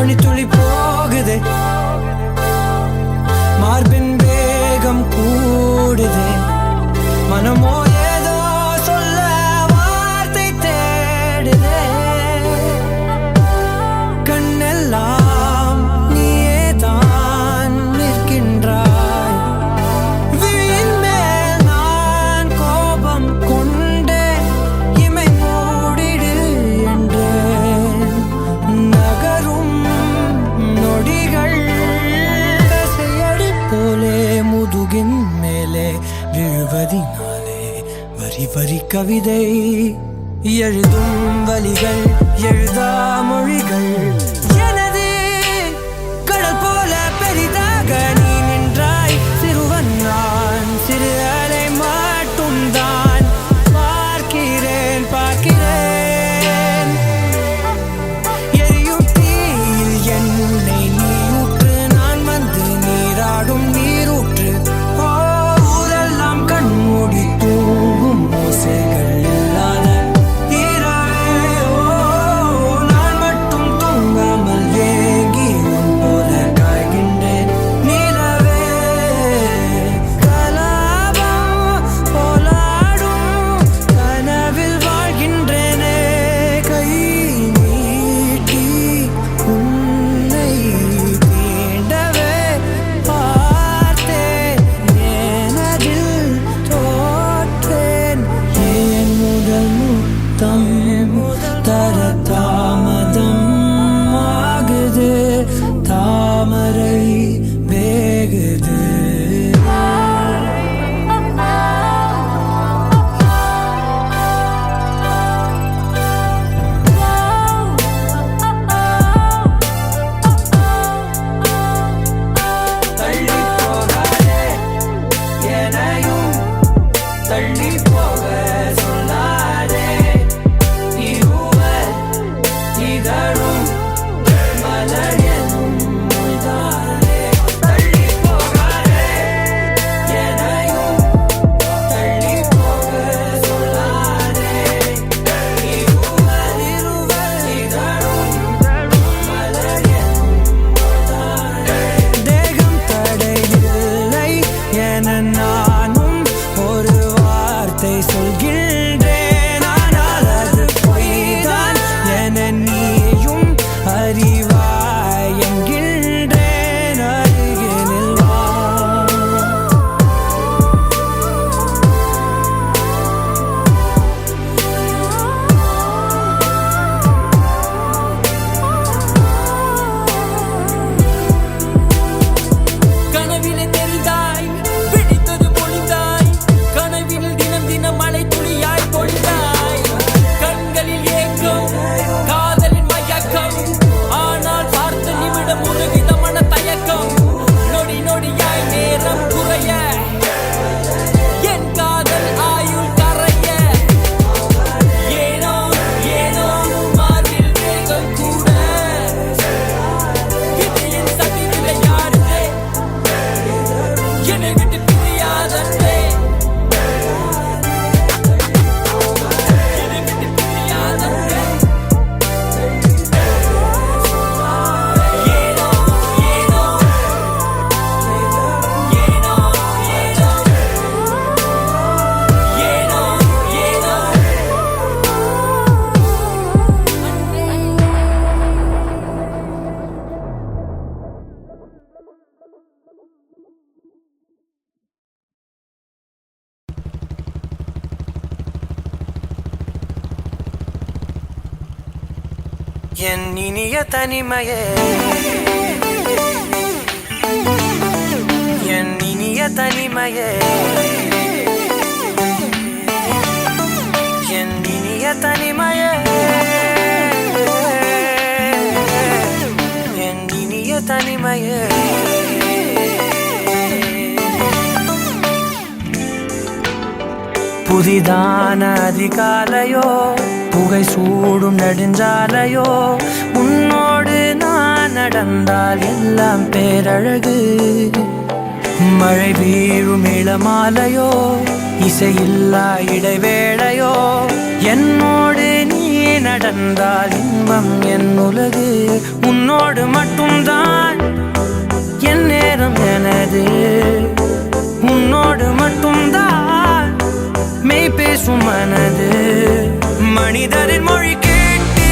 மணித்துளி போகுதே, மார்பின் வேகம் கூடுதே, மனமோ ஏதோ சொல்ல வார்த்தை தேடுதே. கண்ணெல்லாம் நீயே தான் நிற்கின்றாய், விழியின் மேல் நான் கோபம் கொண்டே இமை மூடிடு என்றேன். நகரும் நொடிகள் கசையடி போலே முதுகின் மேலே விழுவதினாலே வரி வரி கவிதை எழுதும் வலிகள் எழுதா மொழிகள். எனது கடல் போல பெரிதாக நீ நின்றாய், சிறுவன் நான் சிறு அலை மட்டும் தான் பார்க்கிறேன் பார்க்கிறேன். எரியும் தீயில் என்னை நீ ஊற்று, நான் வந்து நீராடும் நீரூற்று. ஊரெல்லாம் கண்மூடி தூங்கும் ஓசைகள் இல்லாத இரவே. நான் மட்டும் தூங்காமல் ஏங்கி உன் போல காய்கின்றேன் நிலவே. கலாபம் போலாடும் கனவில் வாழ்கின்றேனே, கை நீட்டி உன்னை தீண்டவே பார்த்தேன், எனதில் தோற்றேன். ஏன் முதல் முத்தம் தர தாமதம் ஆகுது, தாமரை வேகுது. தள்ளி போகாதே, எனையும் தள்ளி போக சொல்லாதே. இருவர் இதழும் மலர் எனும் மொய்தானே. தள்ளி போகாதே, எனையும் தள்ளி போக சொல்லாதே. இருவர் இதழும் மலர் எனும் மொய்தானே. தேகம் தடையில்லை என நானும் ஒரு வார்த்தை சொல்கின்றேன், ஆனால் அது பொய்தான் என நீயும் அறிவாய் என்கின்றேன். அருகினில் வா. கனவிலே தெரிந்தாய், பிடித்தது பொழிந்தாய், கனவில் தினம் தினம் மழை துளியாய் பொழிந்தாய். கண்களில் ஏக்கம், காதலின் மயக்கம், ஆனால் பார்த்த நிமிடம் ஒரு விதமான தயக்கம். நொடி நொடியாய் நேரம் குறைய, என் காதல் ஆயுள் கரைய. ஏனோ ஏனோ மார்பில் வேகம் கூட, இது என் சதி விளையாடுதே, என்னை விட்டு பிரியாதே, என்னை விட்டு பிரியாதே. ஏனோ ஏனோ ஏனோ ஏனோ ஏனோ ஏனோ. என் இனிய தனிமையே, என் இனிய தனிமையே, என் இனிய தனிமையே, என் இனிய தனிமையே. புதிதான அதிகாலையோ, புகை சூடும் நெடுஞ்சாலையோ, உன்னோடு நான் நடந்தால் எல்லாம் பேரழகு. மழை வீழும் இளமாலையோ, இசையில்லா இடைவேளையோ, என்னோடு நீ நடந்தால் இன்பம் என் உலகு. உன்னோடு மட்டும்தான் என் நேரம் எனது. உன்னோடு மட்டும்தான் மெய் பேசும் மனது. மனிதரின் மொழி கேட்டு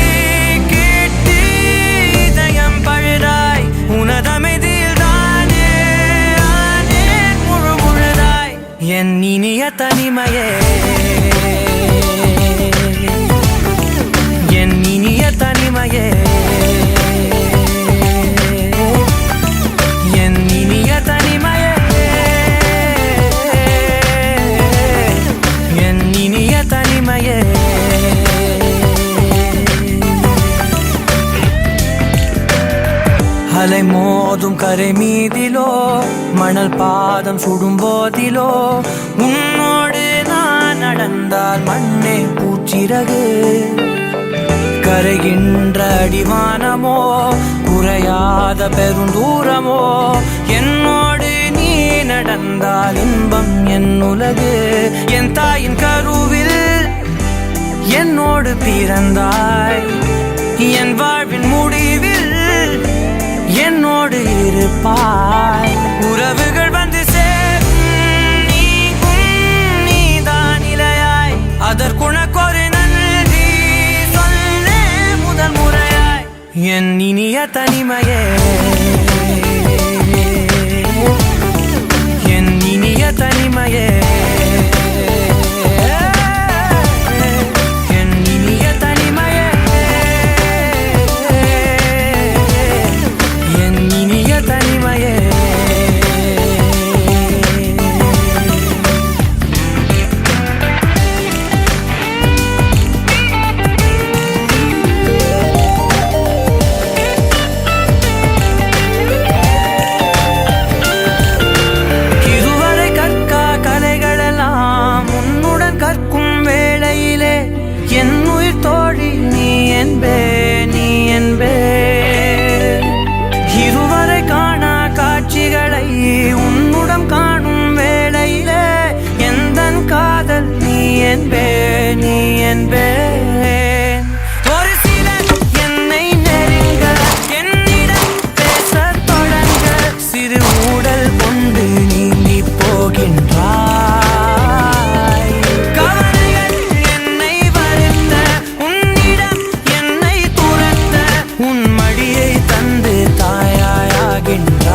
கேட்டு இதயம் பழுதாய். உனதமைதியில் தானே ஆனே முழு முழுதாய். என் இனிய தனிமையே, என் இனிய தனிமையே, என் இனிய தனிமையே, என் இனிய தனிமையே. அலை மோதும் கரை மீதிலோ மணல் பாதம் சுடும் போதிலோ உன்னோடு நான் நடந்தால் மண்ணே பூச்சிறகு. கரைகின்ற அடிவானமோ குறையாத பெருந்தூரமோ என்னோடு நீ நடந்தால் இன்பம் என் உலகு. என் தாயின் கருவில் என்னோடு பிறந்தாய். என் வாழ்வின் முடிவில் என்னோடு இருப்பாய். உறவுகள் வந்து சேரும் நீக்கும் நீதான் இலையாய். அதற்குணக்கொரு நன்றி சொல்லே முதல் முறையாய். என் இனிய தனிமையே, என் இனிய தனிமையே, என் இனிய தனிமையே, என் இனிய தனிமையே. இதுவரை கற்கா கலைகளெல்லாம் உன்னுடன் கற்கும் வேளையிலே என் உயிர் தோழி நீ என்பே, நீ என்பே. இருவரை காணா காட்சிகளை உன்னுடன் காணும் வேளையிலே எந்தன் காதல் நீ என்பே, நீ என்பே. ஒரு சிலர் என்னை நெருங்க என்னிடம் பேசத் தொடங்க சிறு ஊடல் கொண்டு நீங்கி போகின்றாய். கவலைகள் என்னை வருத்த உன்னிடம் என்னை துரத்த உன் மடியை தந்து தாயாகின்றாய்.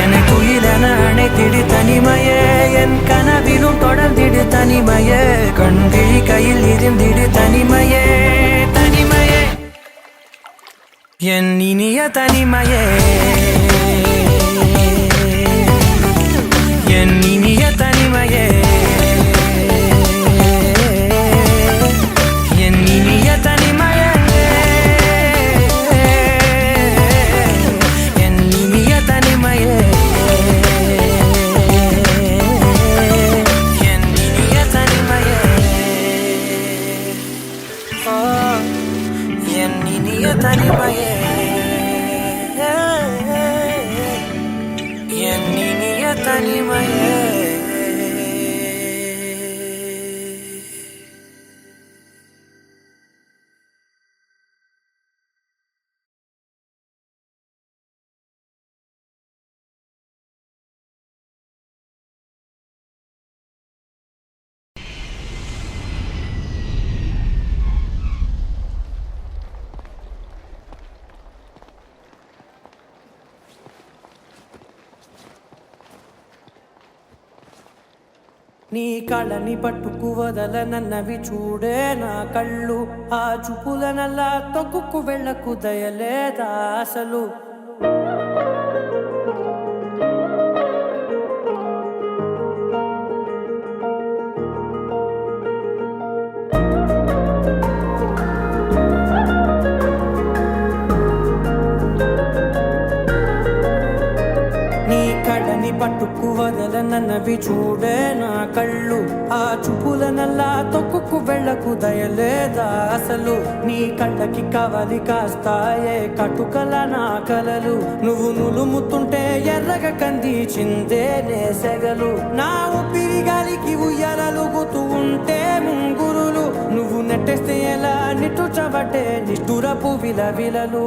எனக்கு உயிரென அணைத்திடு தனிமையே, என் கனவிலும் தொடர்ந்திடு தனிமையே. கண்கிழி கையில் இருந்திடு தனிமையே, தனிமையே, என் இனிய தனிமையே, என் இனிய தனிமையே, என் இனிய தனிமையே, என் இனிய தனிமையே, என் இனிய தனிமையே. என் இனிய தனிமையே, என் இனிய தனிமையே. నీ కళని పట్టుకు వదలనన్నవి చూడే నా కళ్ళు. ఆ చూపులనల్లా తొక్కుకు వెళ్ళకు దయలేదా అసలు. పట్టుకు వదలనన్నవి చూడే నా కళ్ళు. ఆ చూపులనల్లా తొక్కుకు వెళ్ళకు దయలేదా అసలు. నీ కళ్ళకి కవలి కాస్తాయే కటుకల నా కలలు. నువ్వు నులుముతుంటే ఎర్రగా కంది చిందే నేసెగలు. నా ఊపిరి గాలికి ఉయ్యాలలుగుతూ ఉంటే ముంగురులు. నువ్వు నెట్ట కూర్చబట్టే నిష్ఠురపు విలవిలలు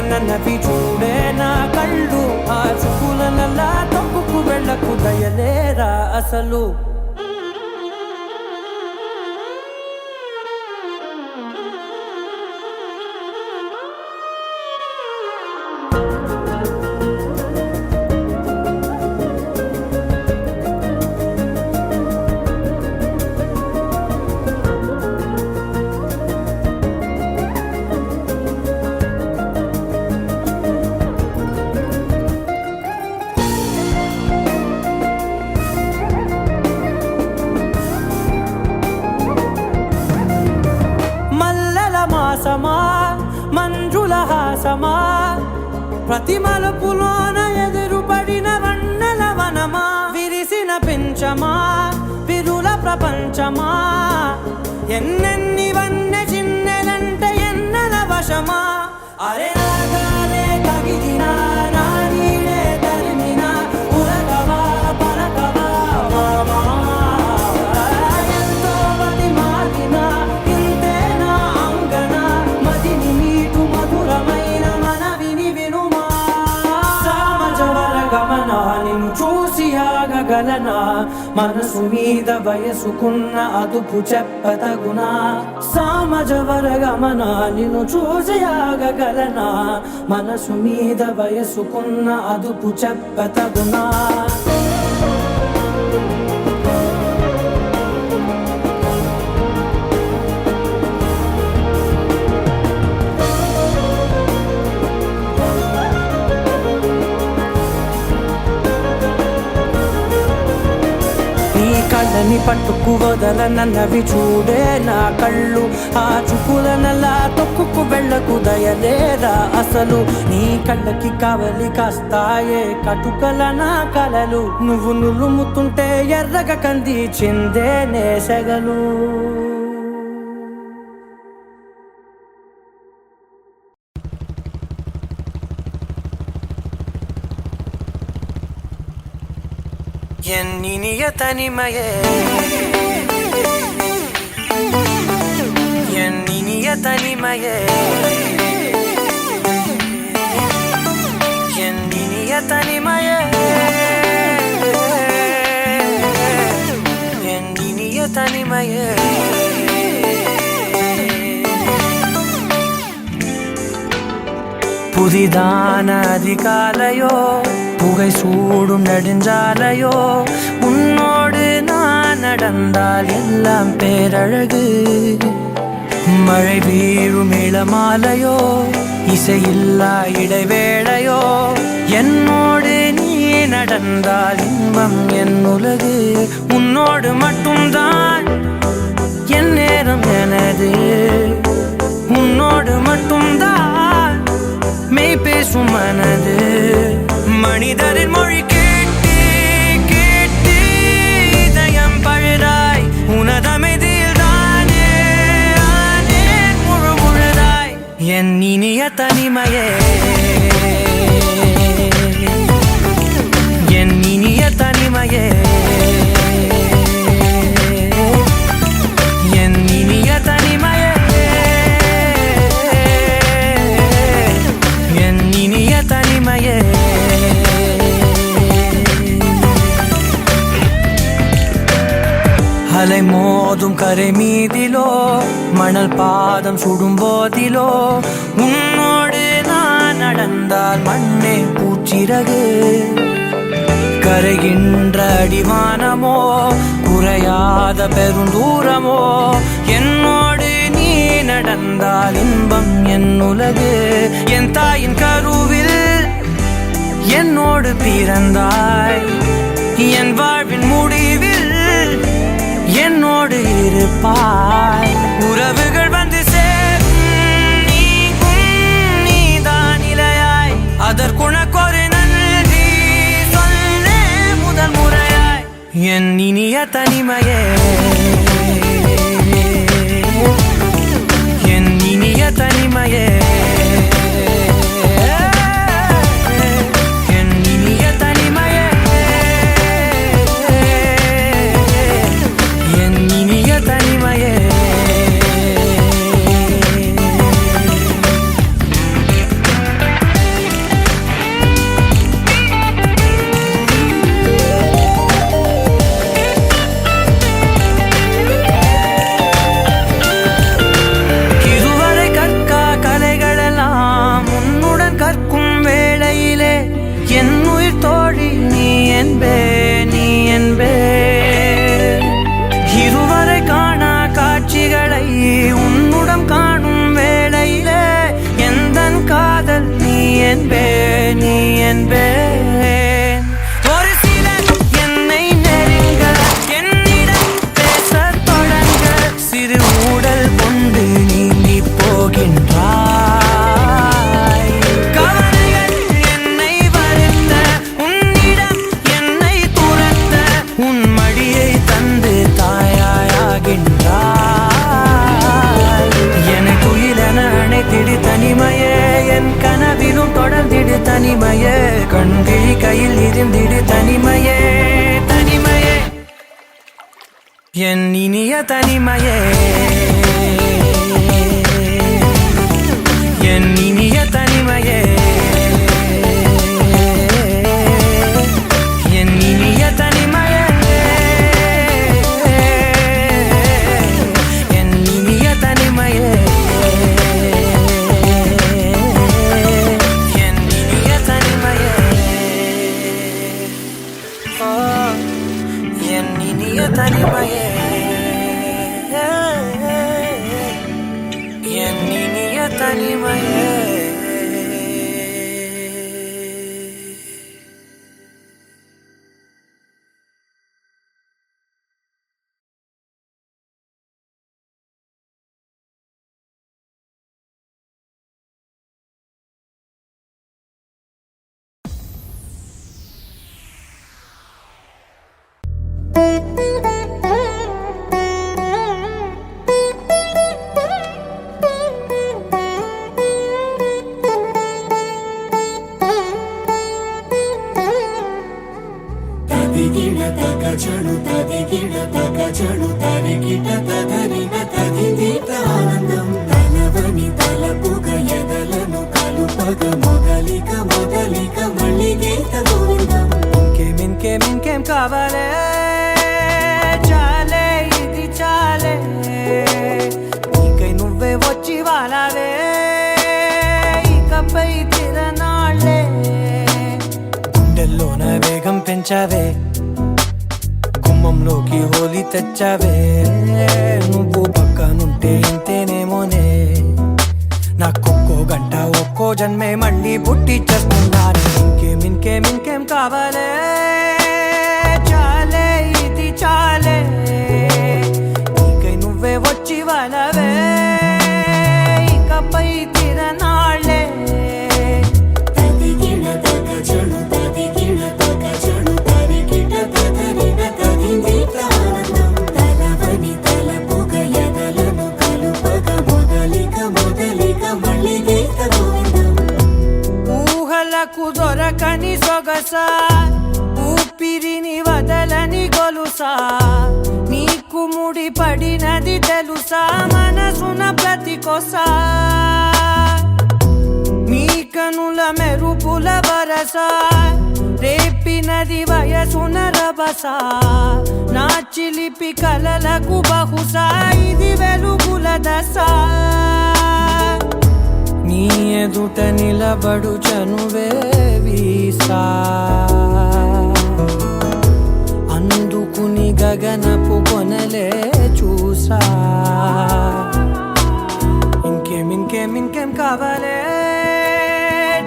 నన్నవి చూడే నా కళ్ళు ఆ చూపులనల్లా తొక్కుకు వెళ్ళకు దయలేరా అసలు మంజుల హాసమా ప్రతి మలుపులోన ఎదురుపడిన వన్నెల వనమా విరిసిన పెంచమా విరుల ప్రపంచమా ఎన్నెన్ని వన్నె చిన్నెలంటే ఎన్నెల వశమా అరే నాగాలే తగిలినా నా నీడే తరిమినా ఉరగవా పరగవా మామా ఎంతో మది మారిన ఇంతేనా అంగన మదిని నీటు మధురమైన మనవిని వినుమా సామజవర గమనా నిన్ను చూసి ఆగగలనా మనసు మీద వయసుకున్న అదుపు చెప్పతగునా సామజవర గమనా నిన్ను చూసి ఆగగలనా మనసు మీద వయసుకున్న అదుపు చెప్పతగునా కళ్ళని పట్టుకు వదలనన్నవి చూడే నా కళ్ళు ఆ చూపులనల్లా తొక్కుకు వెళ్ళకు దయలేరా అసలు నీ కళ్ళకి కావలి కాస్తాయే కటుకల నా కలలు నువ్వు నులుముతుంటే ఎర్రగ కంది చిందే నేసగలు ఎన్నినియ తనిమయే ఎన్నినియ తనిమయే ఎన్నినియ తనిమయే ఎన్నినియ తనిమయే புதிதான அதிகாலையோ புகை சூடும் நெடுஞ்சாலையோ உன்னோடு நான் நடந்தால் எல்லாம் பேரழகு மழை வீழும் இளமாலையோ இசையில்லா இடைவேளையோ என்னோடு நீ நடந்தால் இன்பம் என் உலகு உன்னோடு மட்டும்தான் என் நேரம் எனது உன்னோடு மட்டும்தான் மெய் பேசும் மனது மனிதரின் மொழி கேட்டு கேட்டு இதயம் பழுதாய் உனதமைதியில் தானே ஆனே முழு முழுதாய் என் இனிய தனிமையே என் இனிய தனிமையே என் இனிய தனிமையே தனிமையே அலை மோதும் கரை மீதிலோ மணல் பாதம் சுடும் போதிலோ உன்னோடு நான் நடந்தால் மண்ணே பூச்சிறகு கரைகின்ற அடிவானமோ குறையாத பெருந்தூரமோ என்னோடு நீ நடந்தால் இன்பம் என் உலகு என் தாயின் கருவில் என்னோடு பிறந்தாய் என் வாழ்வின் முடிவில் என்னோடு இருப்பாய் உறவுகள் வந்து சேரும் நீ என் இனிய தனிமையே என் இனிய தனிமையே என் இனிய தனிமையே என் இனிய தனிமையே இருவரை காணா காட்சிகளை உன்னுடன் காணும் வேளையிலே எந்தன் காதல் நீ என்பே நீ என்பே ஒரு சிலர் என்னை நெருங்க என்னிடம் பேசத் தொடங்க சிறு ஊடல் கொண்டு நீங்கி போகின்றார் தனிமையே என் கனவிலும் தொடர்ந்திடு தனிமையே கண்கிழி கையில் இருந்திடு தனிமையே தனிமையே என் இனிய தனிமையே என் இனிய தனிமையே என் இனிய தனிமையே என் இனிய தனிமையே தனிமையே என் இனிய தனிமையே తగచడు తదిగిడ తగచడు తరిగిట తదరిన తదిదీత ఆనందం తలవని తలపుగ ఎదలను కలుపగ మొదలిక మొదలిక మళ్ళీ గీత గోవిందం ఇంకేం కావాలే చాలే ఇది చాలే నీకై నువ్వే వచ్చి వాలావే ఇకపై తిరనాళ్ళే గుండెల్లోన వేగం పెంచావే గుమ్మంలోకి హోలీ తెచ్చావే నువ్వు పక్కనుంటే ఇంతేనేమోనే నాకొక్కో గంట ఒక్కో జన్మే మళ్ళీ పుట్టి చేస్తున్నాను ఇంకేం కావాలే చాలే ఇది చాలే నీకై నువ్వే వచ్చి వాలవే ఇకపై తిరనాళ్ళే తదిగిడ తగచడు తదిగిడ తగచడు తరిగిట తదరిన తదిదీత ఆనందం తలవని తలపుగ ఎదలను కలుపగ మొదలిక మొదలిక మళ్ళీ గీత గోవిందం ఊహలకు దొరకని సొగసా ఊపిరిని వదలని గొలుసా నీకు ముడి పడినది తెలుసా మనసున ప్రతి కొసా నీ కనుల మెరుపుల వరస రేపినది వయసున రభస నా చిలిపి కలలకు బహుశా ఇది వెలుగుల దశ నీ ఎదుట నిలబడు చనువే వీసా అందుకుని గగనపు కొనలే చూసా ఇంకేం కావాలే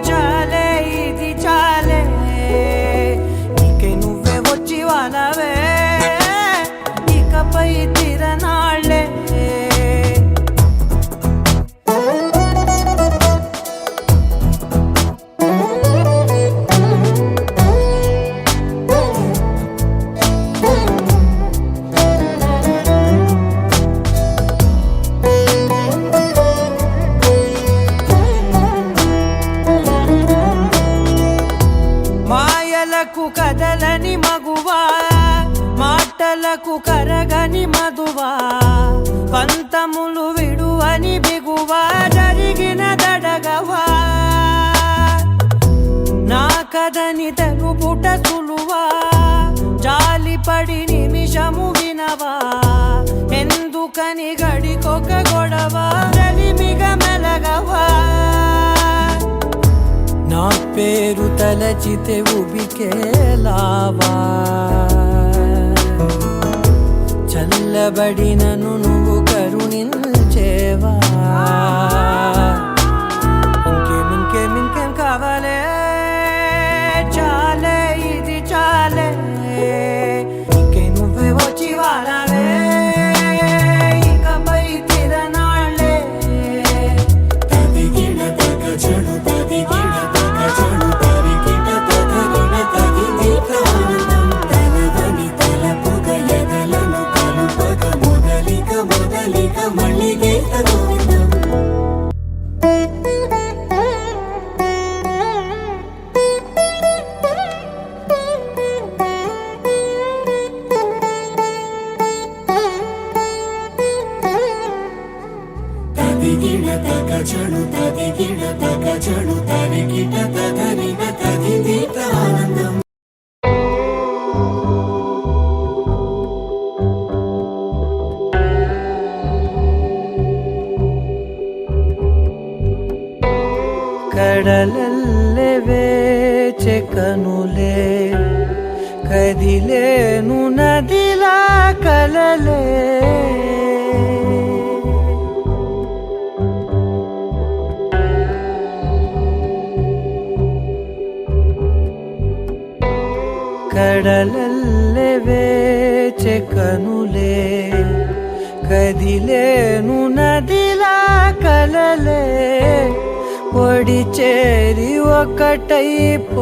చాలే ఇది చాలే నీకై నువ్వే వచ్చి వాలవే ఇకపై తిరనాళ్ళే కాదని తెలుపుట సులువా జాలిపడి నిమిషము వినవా ఎందుకని గడికొక గొడవ రలిమిగ మెలగవా నా పేరు తలచితే ఉబికేలావా చల్లబడినను నువ్వు కరుణించేవా ఇంకేం కావాలే చాలే ఇది చాలే ఇంకే నువ్వే వచ్చి వాడవే ఇకపై తిరనాళ్ళే తదిగిన తగ చెడు తదిగిన తగ చెడు తరిగిన తగరిన తగింది ప్రాణం తలవని తలపుగ ఎదలను కలుపగ మొదలిక మళ్ళీ గోవిందం తదిగిన తగ చెడు తదిగిన తగ చెడు తరిగిన తగరిన తగింది ఆనందం కడలల్లె వేచె కనులే కదిలేను నదిలా కలలే కడలల్లె వేచె కనులే కదిలేను నదిలా కలలే ఒడి చేరి ఒకటైపోయే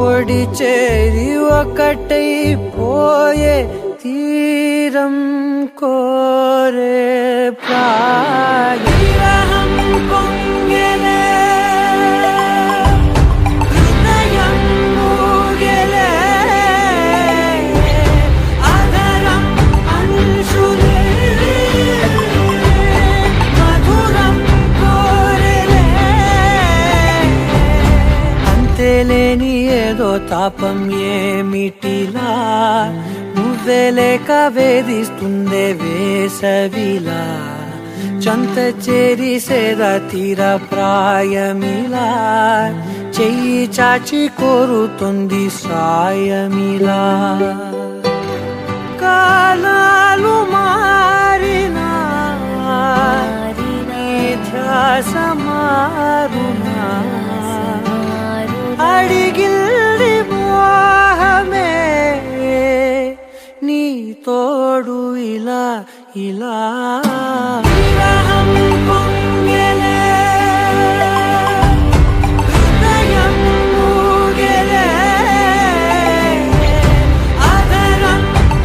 ఒడి చేరి ఒకటైపోయే తీరం కోరే ప్రాయం పొంగెలే హృదయం మూగెలే అదరం అంశులే మధురం కోరెలే అంతేలేని ఏదో తాపం ఏమిటిలా నువ్వే లేక వేధిస్తుందే వేసవిలా చంత చేరి సేద తీర ప్రాయమిలా చెయ్యి చాచి కోరుతుంది సాయమిలా కాలాలు మారినా ధ్యాస మారునా అడిగిల్ది మోహమే నీ తోడు ఇలా ఇలా విరహం పొంగెలే హృదయం మూగెలే అదరం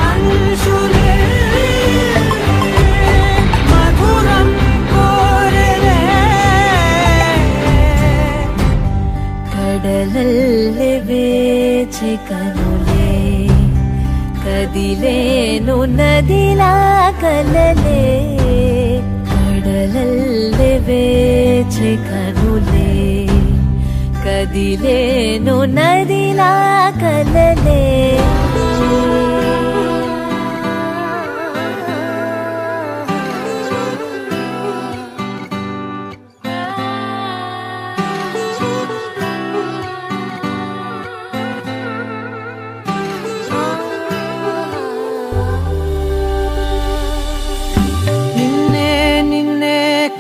అంశులే మధురం కోరెలే కడలల్లె వేచె కనులే కదిలేను నదిలా కలలే కడలల్లె వేచె కనులే కదిలేను నదిలా కలలే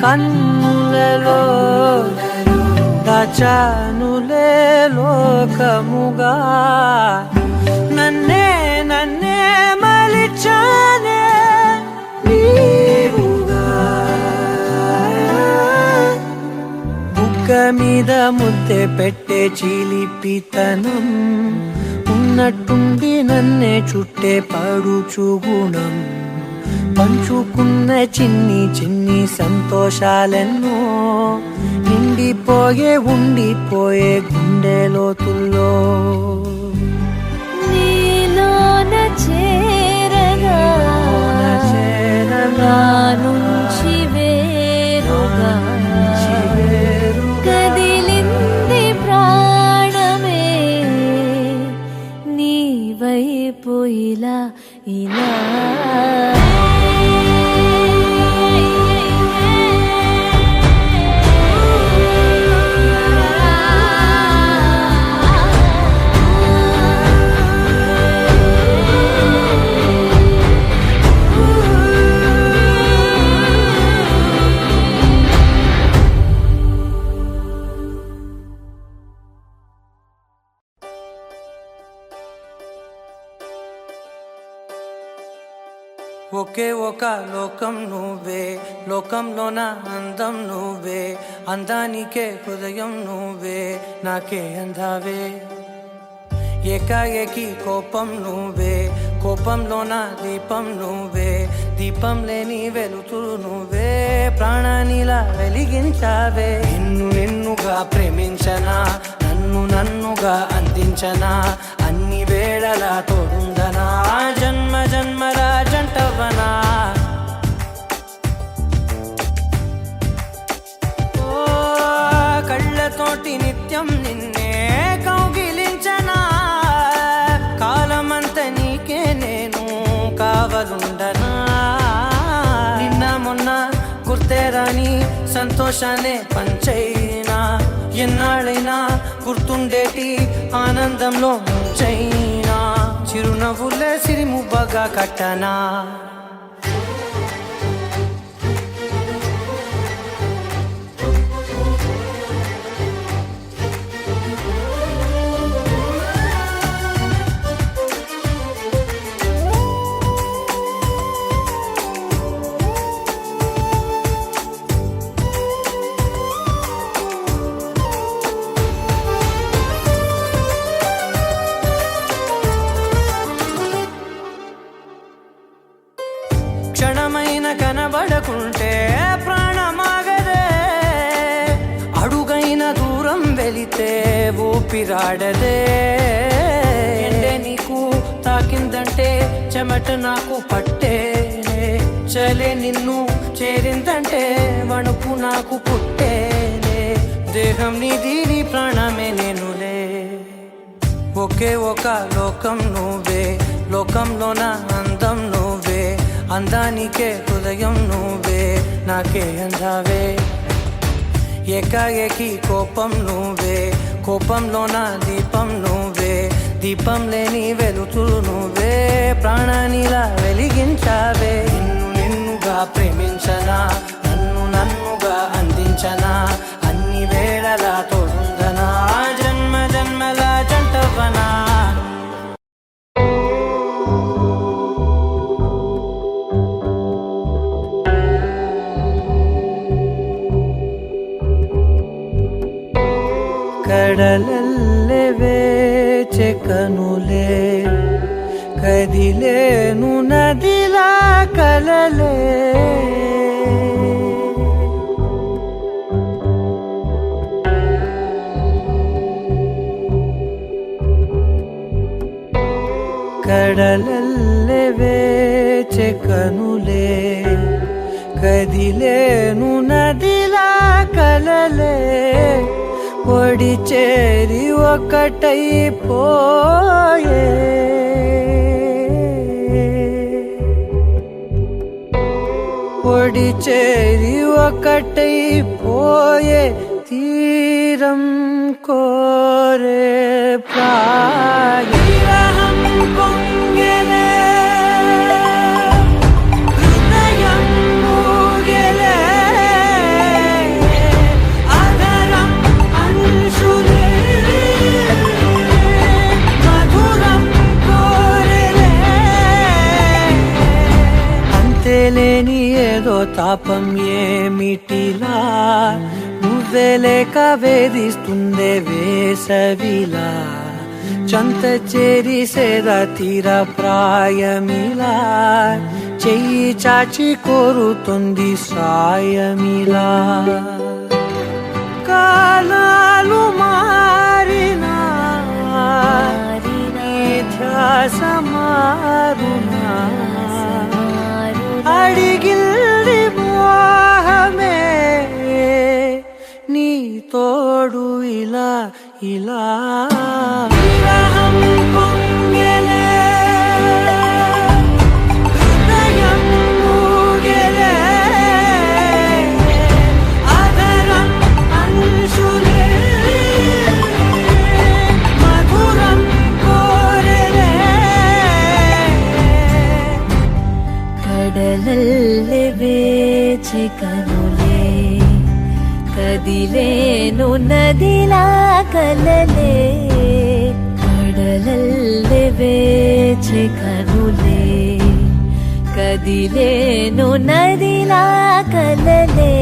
కన్నులలో దాచానులే లోకముగా నన్నే మలిచానే నీవుగా బుగ్గ మీద ముద్దె పెట్టే చిలిపితనం ఉన్నట్టుండి నన్నే చుట్టే పడుచు గుణం పంచుకున్న చిన్ని సంతోషాలెన్నో నిండిపోయే ఉండిపోయే గుండె లోతుల్లో నీలోన చేరగా నా నుంచి ఇలా ఒకే ఒక లోకం నువ్వే, లోకంలోన అందం నువ్వే, అందానికే హృదయం నువ్వే, నాకే అందావే. ఏకాఏకి కోపం నువ్వే, కోపంలోన దీపం నువ్వే, దీపం లేని వెలుతురు నువ్వే, ప్రాణానిలా వెలిగించావే. నిన్నుగా ప్రేమించనా, నన్నుగా అందించనా, అన్ని వేళలా తోడుందనా, జన్మ జన్మల జంటవనా. ఓ కళ్ళతోటి నిత్యం నిన్నే కౌగిలించనా, కాలమంత నీకే నేను కావలుండనా. నిన్న మొన్న గుర్తే రాని సంతోషాన్ని పంచైనా, ఎన్నాళ్ళైనా గుర్తుండేటి ఆనందంలో ముంచైనా, చిరునవ్వులే సిరిముబ్బగా కట్టనా. క్షణమైన కనబడకుంటే ప్రాణమాగదే, అడుగైన దూరం వెళితే ఊపిరాడదే. ఎండే నీకు తాకిందంటే చెమట నాకు పట్టేనే, చలే నిన్ను చేరిందంటే వణుకు నాకు పుట్టేనే. దేహం నీది నీ ప్రాణమే నేనులే. ఒకే ఒక లోకం నువ్వే, లోకంలోన అందం నువ్వే, అందానికే హృదయం నువ్వే, నాకే అందావే. ఏకాఏకి కోపం నువ్వే, కోపంలోన దీపం నువ్వే, దీపం లేని వెలుతురు నువ్వే, ప్రాణానిలా వెలిగించావే. నిన్నుగా ప్రేమించనా, నన్నుగా అందించనా, అన్ని వేళలా తోడుందనా, జన్మ జన్మల జంటవనా. కడలల్లే వేచే కనులే, కదిలేను నదిలా కలలే. కడలల్లే వేచే కనులే, కదిలేను నదిలా కలలే. ఒడి చేరి ఒకటైపోయే, ఒడి చేరి ఒకటైపోయే, తీరం కోరే ప్రాయం పొంగెలే, హృదయం మూగెలే, అదరం అంశులే, మధురం కోరెలే. అంతేలేని ఏదో తాపం ఏమిటిలా, నువ్వే లేక వేధిస్తుందే వేసవిలా, చంత చేరి సేద తీర ప్రాయమిలా, చెయ్యి చాచి కోరుతుంది సాయమిలా. కాలాలు మారినా ధ్యాస మారునా, అడిగిల్ది మోహమే నీ తోడు ఇలా ఇలా. విరహం పొంగెలే, వేచి కనులే కదిలేను నదిలా కలలే కడలల్లే వేచి కనులే కదిలేను నదిలా కలలే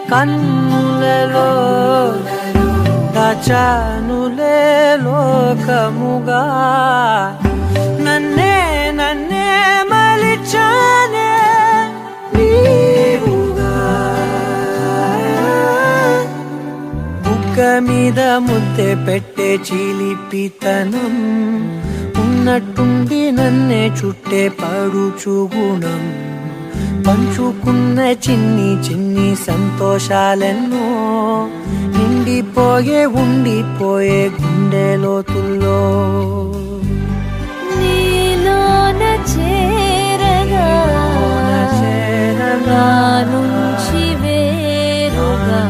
కన్నులలో దాచానులే లోకముగా నన్నే మలిచానే నీవుగా బుగ్గ మీద ముద్దె పెట్టే చిలిపితనం ఉన్నట్టుండి నన్నే చుట్టే పడుచు గుణం పంచుకున్న చిన్ని సంతోషాలెన్నో నిండిపోయే ఉండిపోయే గుండె లోతుల్లో నీలోన చేరగా నుంచి వేరుగా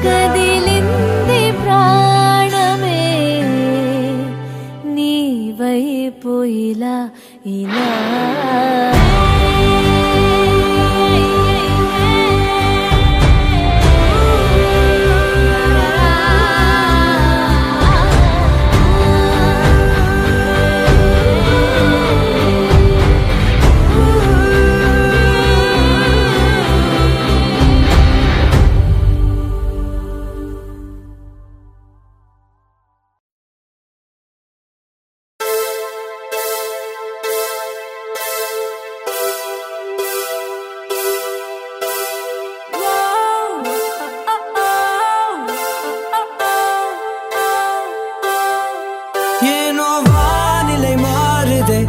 కదిలింది ప్రాణమే నీ వైపు ఇలా ஏனோ வானிலை மாறுதே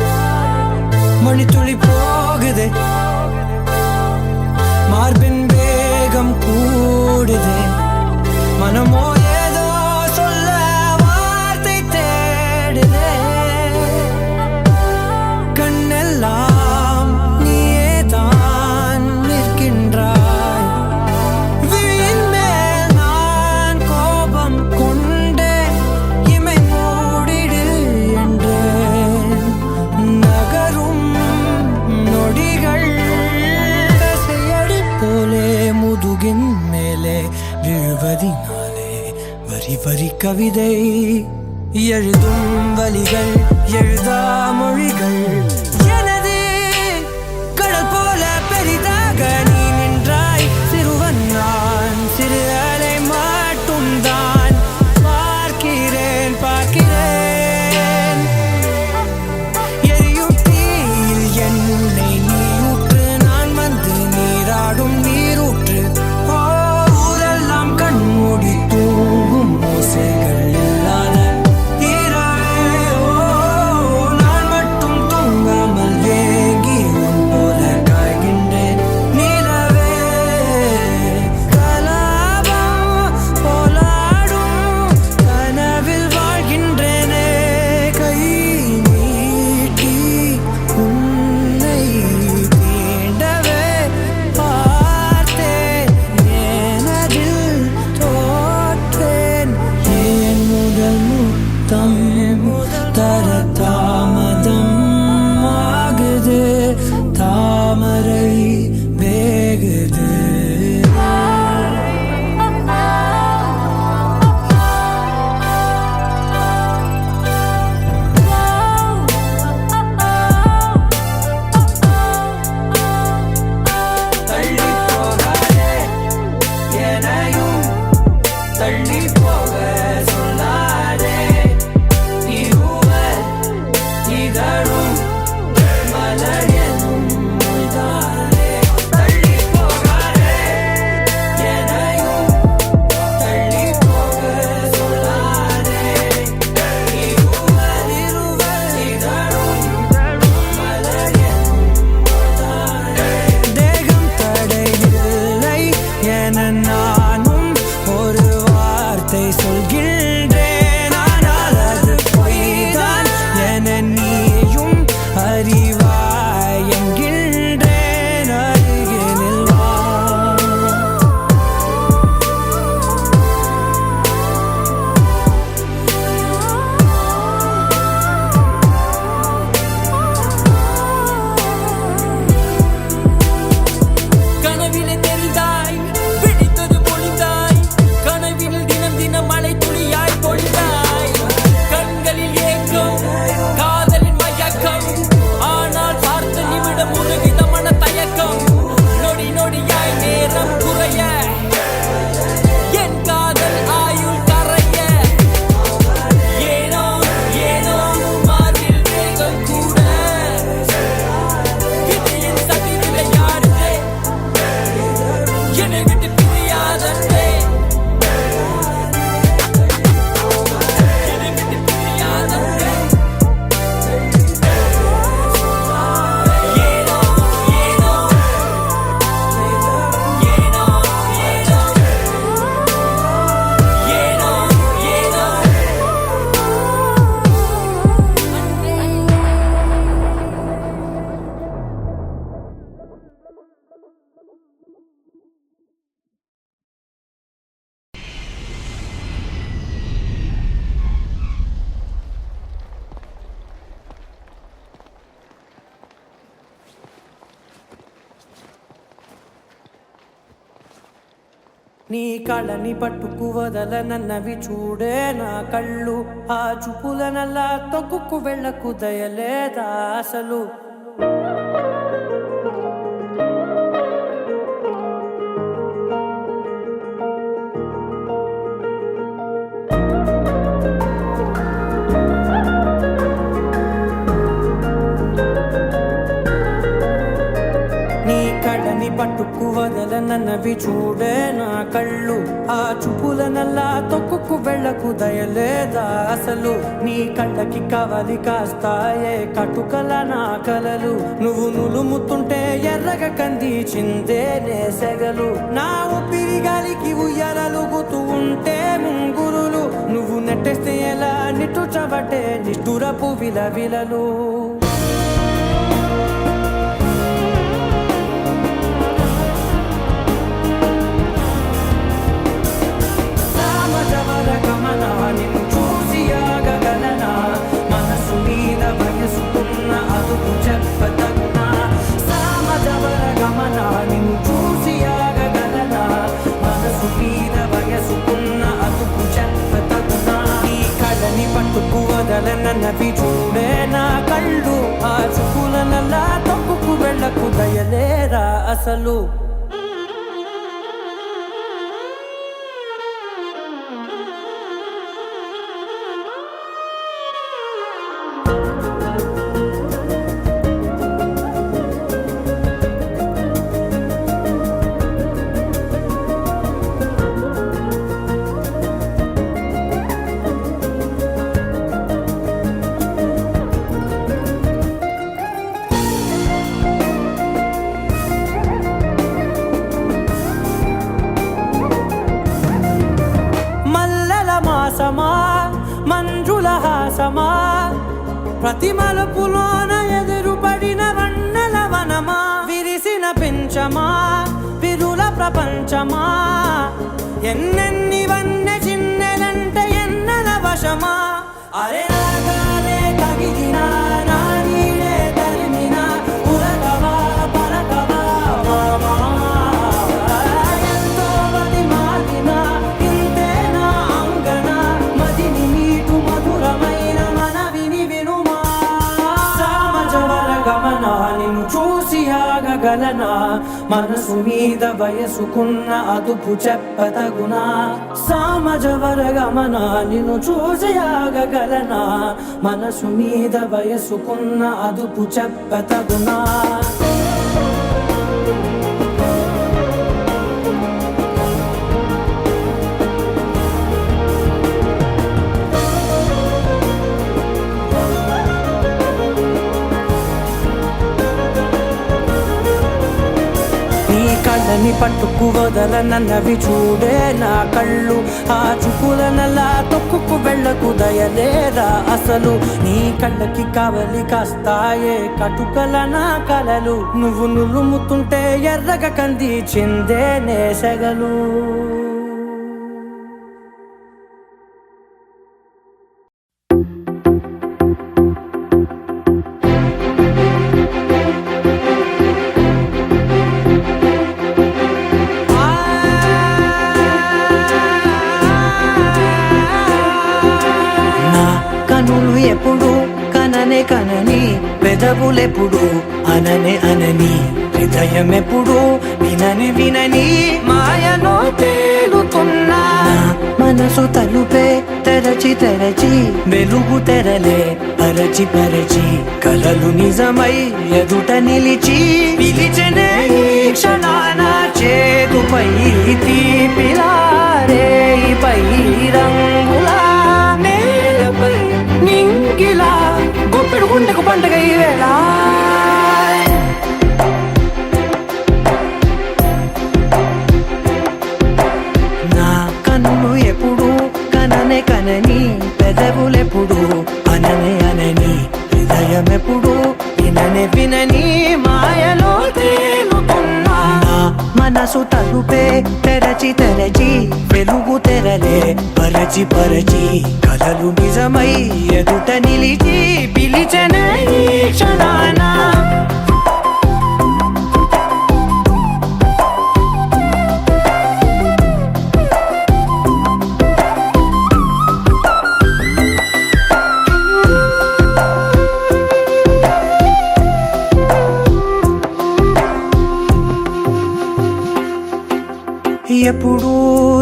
மணித்துளி போகுதே மார்பின் வேகம் கூடுதே மனமோ ஏதோ சொல்ல வார்த்தை தேடுதே கண்ணெல்லாம் நீயே தான் நிற்கின்றாய் விழியின் மேல் நான் கோபம் கொண்டே இமை மூடிடு என்றேன் நகரும் நொடிகள் கசையடி போலே முதுகின் மேலே விழுவதினாலே வரி வரி கவிதை எழுதும் வலிகள் எழுதா மொழிகள் எனது கடல் போல பெரிதாக நீ நின்றாய் சிறுவன் நான் சிறு அலை மட்டும் தான் பார்க்கிறேன் எரியும் தீயில் என்னை நீ ஊற்று நான் வந்து நீராடும் நீரூற்று ஊரெல்லாம் கண்மூடி தூங்கும் ஓசைகள் இல்லாத இரவே நான் மட்டும் தூங்காமல் ஏங்கி உன் போல காய்கின்றேன் நிலவே கலாபம் போலாடும் கனவில் வாழ்கின்றேனே கை நீட்டி உன்னை தீண்டவே பார்த்தேன் ஏனதில் தோற்றேன் ஏன் முதல் முத்தம் தர தாமதம் ஆகுது தாமரை வேகுது தள்ளி போகாதே எனையும் தள்ளி போக சொல்லாதே இருவர் இதழும் மலர் எனும் மொய்தானே தள்ளி போகாதே எனையும் தள்ளி போக சொல்லாதே இருவர் இதழும் மலர் எனும் மொய்தானே தேகம் தடையில்லை என நானும் ஒரு வார்த்தை சொல்கின்றேன் ஆனால் அது பொய் నీ కళ్ళని పట్టుకు వదలనన్నవి చూడే నా కళ్ళు, ఆ చూపులనల్లా తొక్కుకు వెళ్ళకు దయలేదా అసలు. నీ కళ్ళని పట్టుకు వదలనన్నవి చూడే నా కళ్ళు, ఆ చూపులనల్లా తొక్కుకు వెళ్ళకు దయలేదా అసలు. నీ కళ్ళకి కవలి కాస్తాయే కటుకల నా కలలు, నువ్వు నులుముతుంటే ఎర్రగ కంది చిందే నేసెగలు. నా ఊపిరి గాలికి ఉయ్యాలలుగుతూ ఉంటే ముంగురులు, నువ్వు నెట్టేస్తే ఎలా నిట్టుచబట్టే నిష్ఠురపు విలవిలలు. నిన్ను చూసి ఆగగలనా, మనసు మీద వయసుకున్న అదుపు చెప్పతగునా. సామజవర గమన నిన్ను చూసి ఆగగలనా, మనసు మీద వయసుకున్న అదుపు చెప్పతగునా. నీ కళ్ళని పట్టుకు వదలనన్నవి చూడే నా కళ్ళు, ఆ చూపులనల్లా తొక్కుకు వెళ్ళకు దయలేరా అసలు. మంజుల హాసమా, ప్రతి మలుపులోన ఎదురుపడిన వన్నెల వనమా, విరిసిన పెంచమా విరుల ప్రపంచమా, ఎన్నెన్ని వన్నె చిన్నెలంటే ఎన్నెల వశమా. అరే రాగాలే తగిలినా నా నీడే తరిమినా, ఉరకవా పలకవా మామా. ఎంతో మది మారినా ఇంతే నా అంగన, మదిని నీటు మధురమైన మనవిని వినుమా. సామజవర గమన నిన్ను చూసి ఆగగలనా, మనసు మీద వయసుకున్న అదుపు చెప్పతగునా. సామజవర గమన నిన్ను చూసి ఆగగలనా, మనసు మీద వయసుకున్న అదుపు చెప్పతగునా. కళ్ళని పట్టుకు వదలనన్నవి చూడే నా కళ్ళు, ఆ చూపులనల్లా తొక్కుకు వెళ్ళకు దయలేరా అసలు. నీ కళ్ళకి కవలి కాస్తాయే కటుకల నా కలలు, నువ్వు నులుముతుంటే ఎర్రగ కంది చిందే నేసెగలు. కనులు ఎప్పుడు కననే కనని, పెదవులెప్పుడు అననే అనని, హృదయం ఎప్పుడు వినని వినని మాయలో తేలుతున్నా. మనసు తలుపే తెరచి తెరచి వెలుగు తెరలే పరచి పరచి, కలలు నిజమై ఎదుట నిలిచి పిలిచెనే ఈ క్షణాన. చేతుపై తీపిలారే పై రంగులా, నేలపై నింగిలా, గుప్పెడు గుండెకు పండుగ ఈవేళ. నా కన్ను ఎప్పుడు కననే కనని, పెదవులెప్పుడు అననే అనని, హృదయం ఎప్పుడు విననే వినని మాయలో తేలుతున్నా. మనసు తలుపే తెరచి తెరచి వెలుగు తెరలే పరచి పరచి, కలలు నిజమై ఎదుట నిలిచి పిలిచెనే ఈ క్షణాన.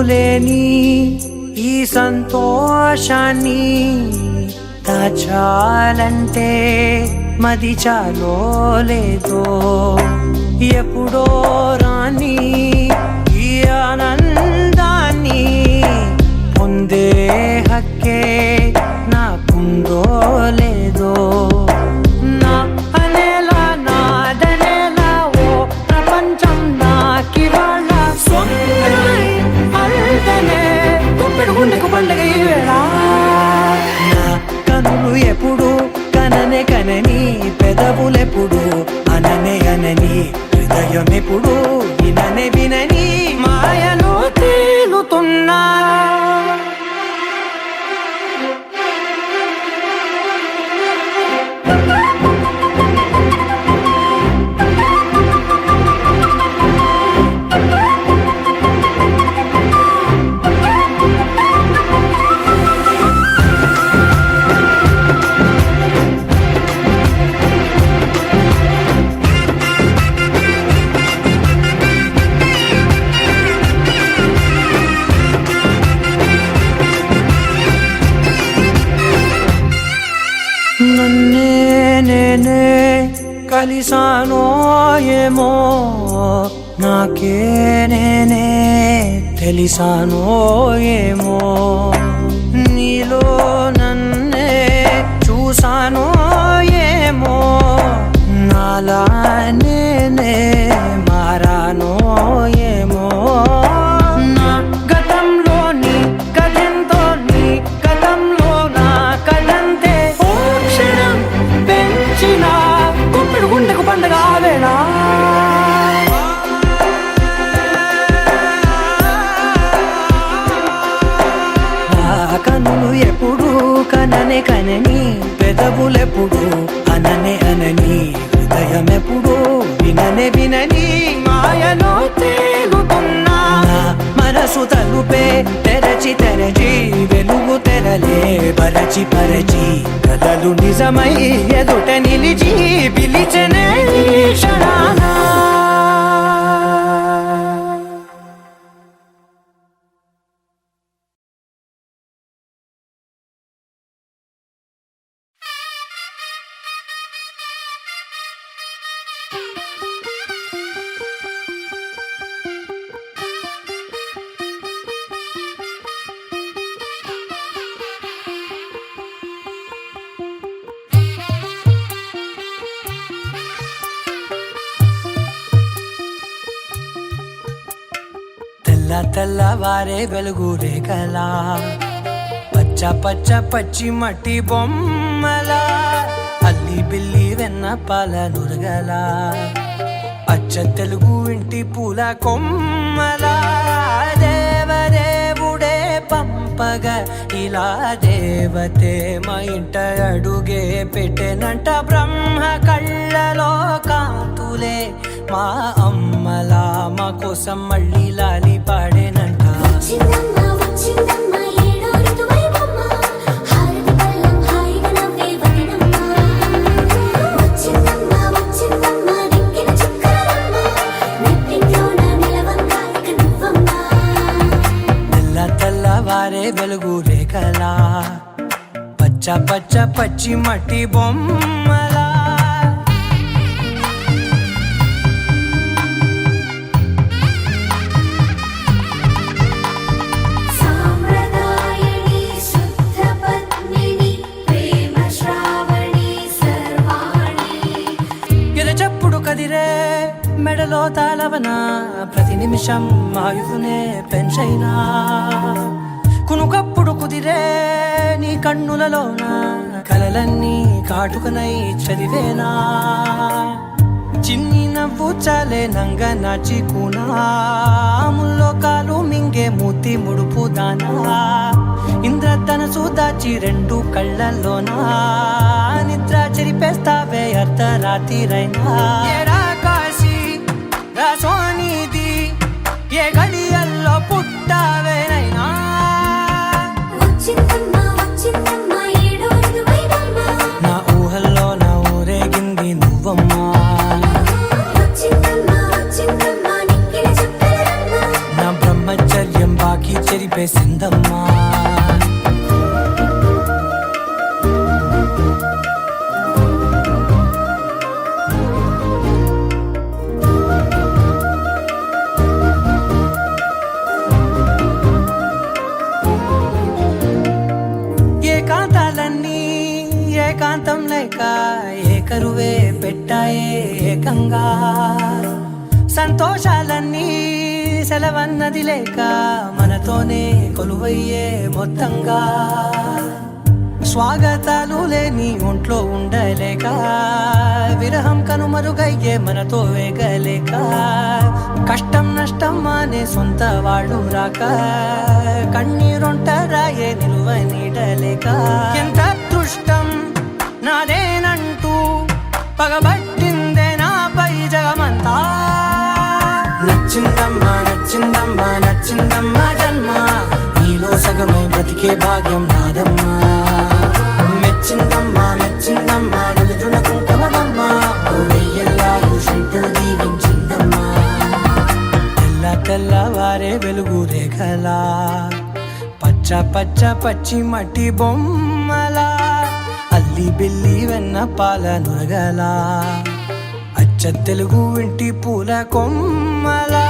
లేని ఈ సంతోషాన్ని దాచాలంటే మది చాలో లేదో ఎప్పుడో రాని ఈ ఆనందాన్ని పొందే హక్కే నాకుందో లేదో నా అనేలా నాదనేలా ఓ ప్రపంచం నాకివాళ్ళ సొంతమై అల్దనే గుప్పెడు గుండెకు పండగ ఈ వేళ నా కనులు ఎప్పుడు కననే కనని పెదవులెప్పుడు అననే అనని హృదయం ఎప్పుడు విననే వినని మాయలో తేలుతున్నా నన్నే నేనే కలిసానో ఏమో నాకే నేనే తెలిసానో ఏమో నీలో నన్నే చూసానో ఏమో నాలా నేనే మారానో ఏమో నా గతంలోని గతంతో నీ గతంలో నా కదంతే ఓ క్షణం పెంచిన గుప్పెడు గుండెకు పండగ వేళ కనులు ఎప్పుడు కననే కనని పెదవులెప్పుడు అననే అనని హృదయం ఎప్పుడు విననే వినని మాయలో తేలుతున్నా నా మనసు తలుపే తెరచి తెరచి వెలుగు తెరలే పరచి పరచి కలలు నిజమై ఎదుట నిలిచి పిలిచనే ఈ క్షణాన తెల్లవారే వెలుగు రేఖలా పచ్చ పచ్చ పచ్చి మట్టి బొమ్మలా అల్లి బిల్లి వెన్న పాల నురగలా అచ్చ తెలుగు ఇంటి పూల కొమ్మలా దేవదేవుడే పంపగా ఇలా దేవతే మా ఇంట అడుగే పెట్టెనంట బ్రహ్మ కళ్ళలో కాంతులే మా అమ్మలా మా కోసం మళ్ళీ లాలి పాడేనంట తెల్లవారే వెలుగు రేఖలా పచ్చ పచ్చ పచ్చి మట్టి బొమ్మలా కదిరే మెడలో తాళవన ప్రతి నిమిషం ఆయువునే పెంచైనా కునుకప్పుడు కుదిరే నీ కన్నులలోన కలలన్నీ కాటుకనై చదివేనా చిన్ని నవ్వు చాలే నంగ నాచి కూనాముల్లో కాలు మింగే మూతి ముడుపు దానా ఇంద్రధనసు దాచి రెండు కళ్ళల్లోనా నిద్ర చెరిపేస్తావే అర్ధరాత్రిరైనా ఏడా కాశీ రాసోనిది ఏ గడియల్లో పుట్టావేనైనా నా ఊహల్లో నా ఊరేగింది నువ్వమ్మా నా బ్రహ్మచర్యం బాకీ కాదమ్మా. ఏకాంతాలన్నీ ఏకాంతం లేక ఏకరువే పెట్టాయే ఏకంగా, సంతోషాలన్నీ సెలవన్నది లేక మనతోనే కొలువయ్యే మొత్తంగా, స్వాగతాలు లేని ఒంట్లో ఉండలేక విరహం కనుమరుగయ్యే మనతో వేగలేక, కష్టం నష్టం అనే సొంత వాళ్ళు రాక కన్నీరొంటరాయే నిలువ నీడలేక, ఎంత అదృష్టం నాదేనంటూ పగబట్టిందే నాపై జగమంతా. నచ్చిందమ్మా నచ్చిందమ్మా నచ్చిందమ్మా జన్మ, నీలో సగమై బ్రతికే భాగ్యం నాదమ్మా. మెచ్చిందమ్మా మెచ్చిందమ్మా నిలుచున కుంకుమమ్మా, వెయ్యల్లాలు శంకరు దీవించిందమ్మా. తెల్ల తెల్లవారే వెలుగు రేఖలా, పచ్చ పచ్చ పచ్చి మట్టి బొమ్మలా, అల్లి బిల్లి వెన్న పాల నురగలా, అచ్చ తెలుగు ఇంటి పూల కొమ్మలా.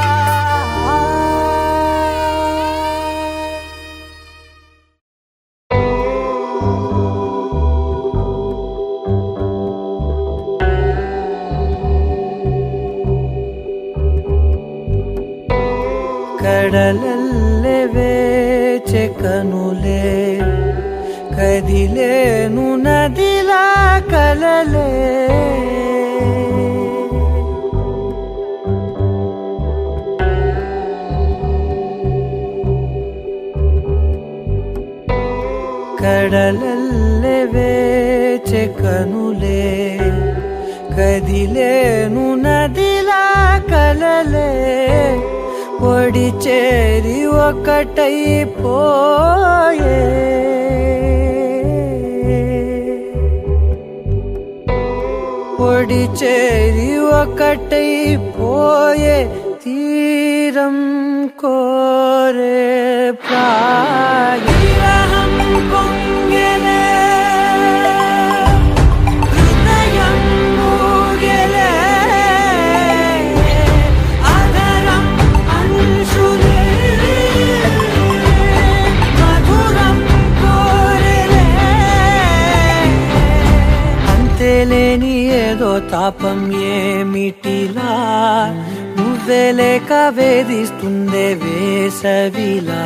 కడలల్లే వేచే కనులే కదిలేను నదిలా కలలే, కడలల్లే వేచే కనులే కదిలేను నదిలా కలలే, ఒడి చేరి ఒకటైపోయే, ఒడి చేరి ఒకటైపోయే, తీరం కోరే ప్రాయం పొంగెలే, హృదయం మూగెలే, అదరం అంశులే, మధురం కోరెలే, అంతేలేని ఏదో తాపం ఏమిటిలా, నువ్వే లేక వేధిస్తుందే వేసవిలా,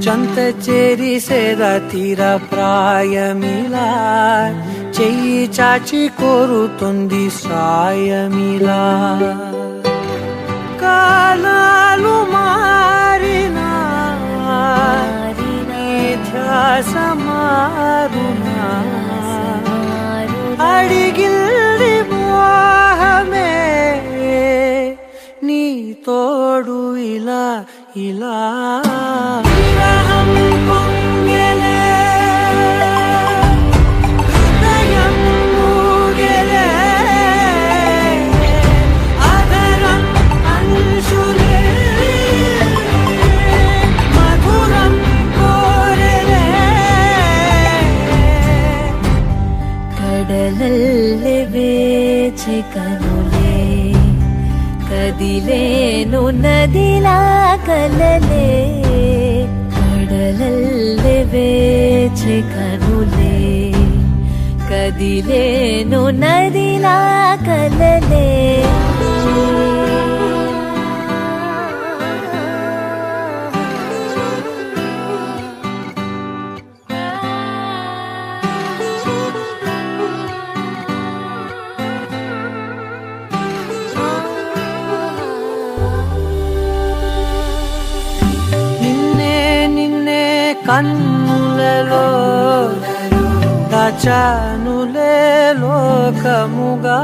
చంత చేరి సేద తీర ప్రాయమిలా, చెయ్యి చాచి కోరుతుంది సాయమిలా. కాలాలు మారినా ధ్యాస మారునా, అడిగిల్ది మోహమే నీ తోడు ఇలా ఇలా. విరహం పొంగెలే, హృదయం మూగెలే, అదరం అంశులే, మధురం కోరెలే. కడలల్లే వేచే కనులే కదిలేను నదిలా కలలే, కడలల్లే వేచే కనులే కదిలేను నదిలా కలలే. కన్నులలో దాచానులే లోకముగా,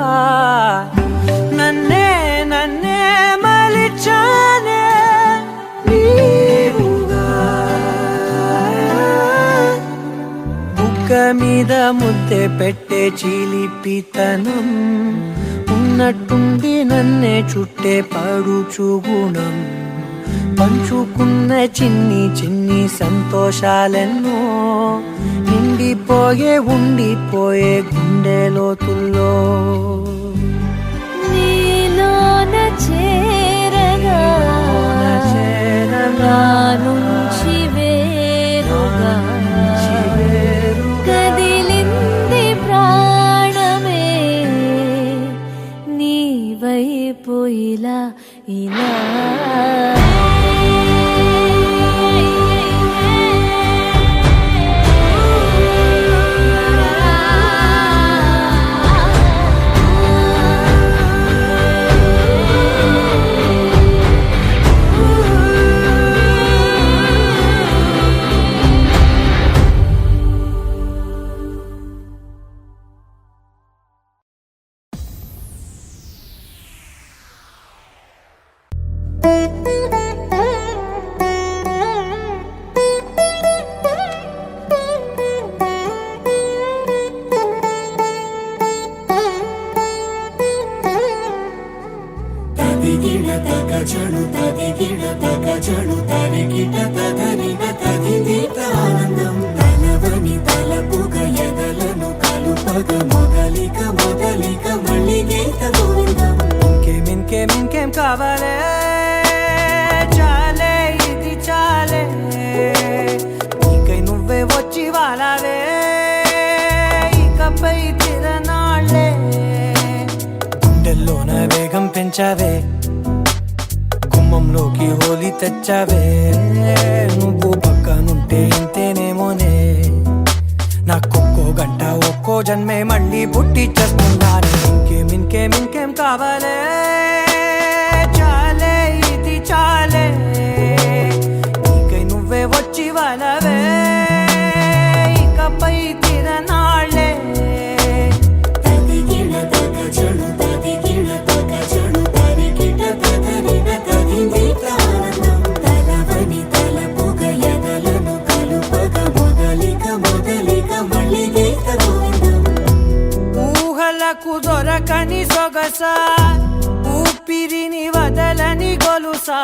నన్నే నన్నే మలిచానే నీవుగా, బుగ్గ మీద ముద్దె పెట్టే చిలిపితనం, ఉన్నట్టుండి నన్నే చుట్టే పడుచు గుణం, పంచుకున్న చిన్ని చిన్ని సంతోషాలెన్నో నిండిపోయే ఉండిపోయే గుండె లోతుల్లో నీలోన చేరగా నా నుంచి వేరుగా కదిలింది ప్రాణమే నీ వైపు ఇలా ఇలా తదిగిడ తగజను తదిగిడ తగజను తరిగిట తదరిన తదిదీత ఆనందం తలవని తలపుగ ఎదలను కలుపగ మొదలిక మొదలిక మళ్ళీ గీత గోవిందం ఇంకేం కావాలే చాలే ఇది చాలే నీకై నువ్వే వచ్చి వాలావే ఇకపై తిరనాళ్ళే గుండెల్లోన వేగం పెంచావే గుమ్మంలోకి హోలీ తెచ్చావే నువ్వు పక్కనుంటే ఇంతేనేమోనే నాకొక్కో గంట ఒక్కో జన్మే మళ్ళీ పుట్టి చేస్తున్నాను ఇంకేం కావాలే చాలే ఇది చాలే నీకై నువ్వే వచ్చి వాలవే ఇకపై తిరనాళ్ళే తదిగిడ తగజను తదిగిడ తగజను తరిగిట తదరిన తదిదీత ఆనందం తలవని తలపుగ ఎదలను కలుపగ మొదలిక మొదలిక మళ్ళీ గీత గోవిందం ఊహలకు దొరకని సొగసా ఊపిరిని వదలని గొలుసా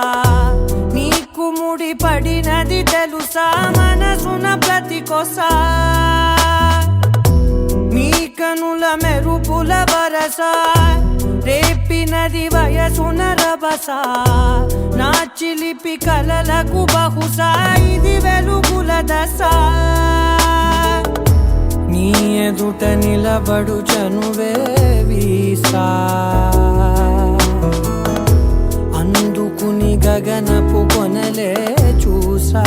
నీకు ముడి పడినది తెలుసా మనసున ప్రతి కొసా నీ కనుల మెరుపుల వరస రేపినది వయసున రభస నా చిలిపి కలలకు బహుశా ఇది వెలుగుల దశ నీ ఎదుట నిలబడు చనువే వీసా అందుకుని గగనపు కొనలే చూసా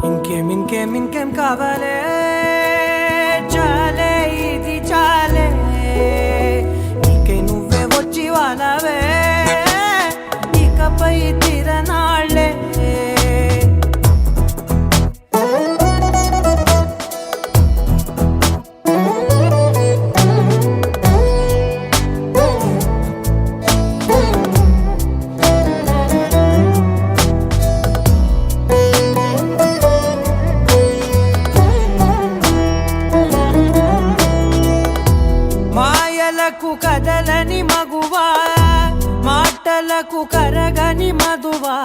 ఇంకేం కావాలే చాలే ఇది చాలే నీకై నువ్వే వచ్చి వాలవే ఇకపై తిరనాళ్ళే మాయలకు కదలని మగువా మాటలకు కరగని మధువా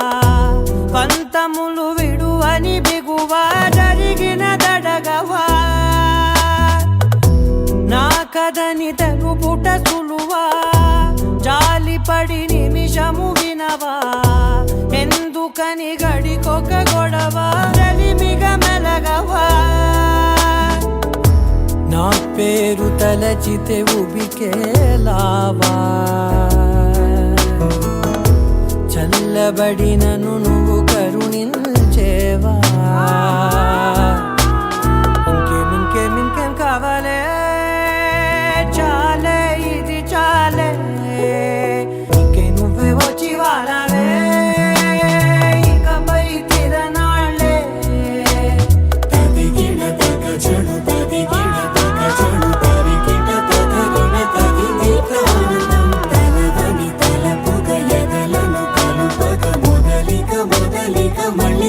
పంతములు విడువని బిగువా జరిగిన దడగవా నా కథని తెలుపుట సులువా జాలిపడి నిమిషము వినవా ఎందుకని గడికొక గొడవ రలిమిగ మెలగవా నా పేరు తలచితే ఉబికేలావా చల్లబడినను నువ్వు కరుణించేవా ఇంకేం కావాలే చాలే ఇది చాలే నీకై నువ్వే వచ్చి వాలవే ఇకపై తిరనాళ్ళే తదిగిడ తగజను తదిగిడ తగజను తరిగిట తదరిన తదిదీత ఆనందం తలవని తలపుగ ఎదలను కలుపగ మొదలిక మొదలిక మళ్ళీ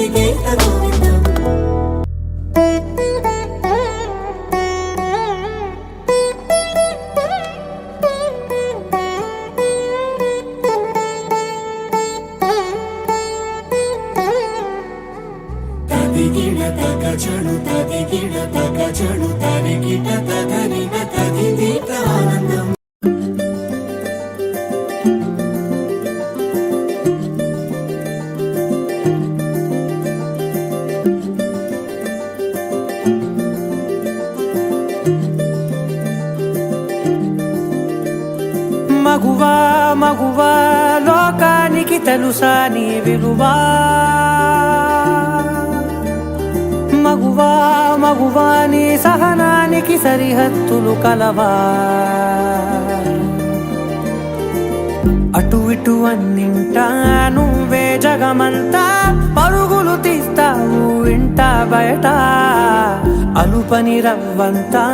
తదిగిణ తగ చణు తదిగిణ తగ చణు తరికిట తదరిన తదిదీత ఆనందం మగువా మగువా లోకానికి తెలుసా నీ విలువా మగువా మగువా నీ సహనానికి సరిహద్దులు కలవా అటు ఇటు అన్నింటా నువ్వే జగమంతా పరుగులు తీస్తావు ఇంట బయట అలుపని రవ్వంతా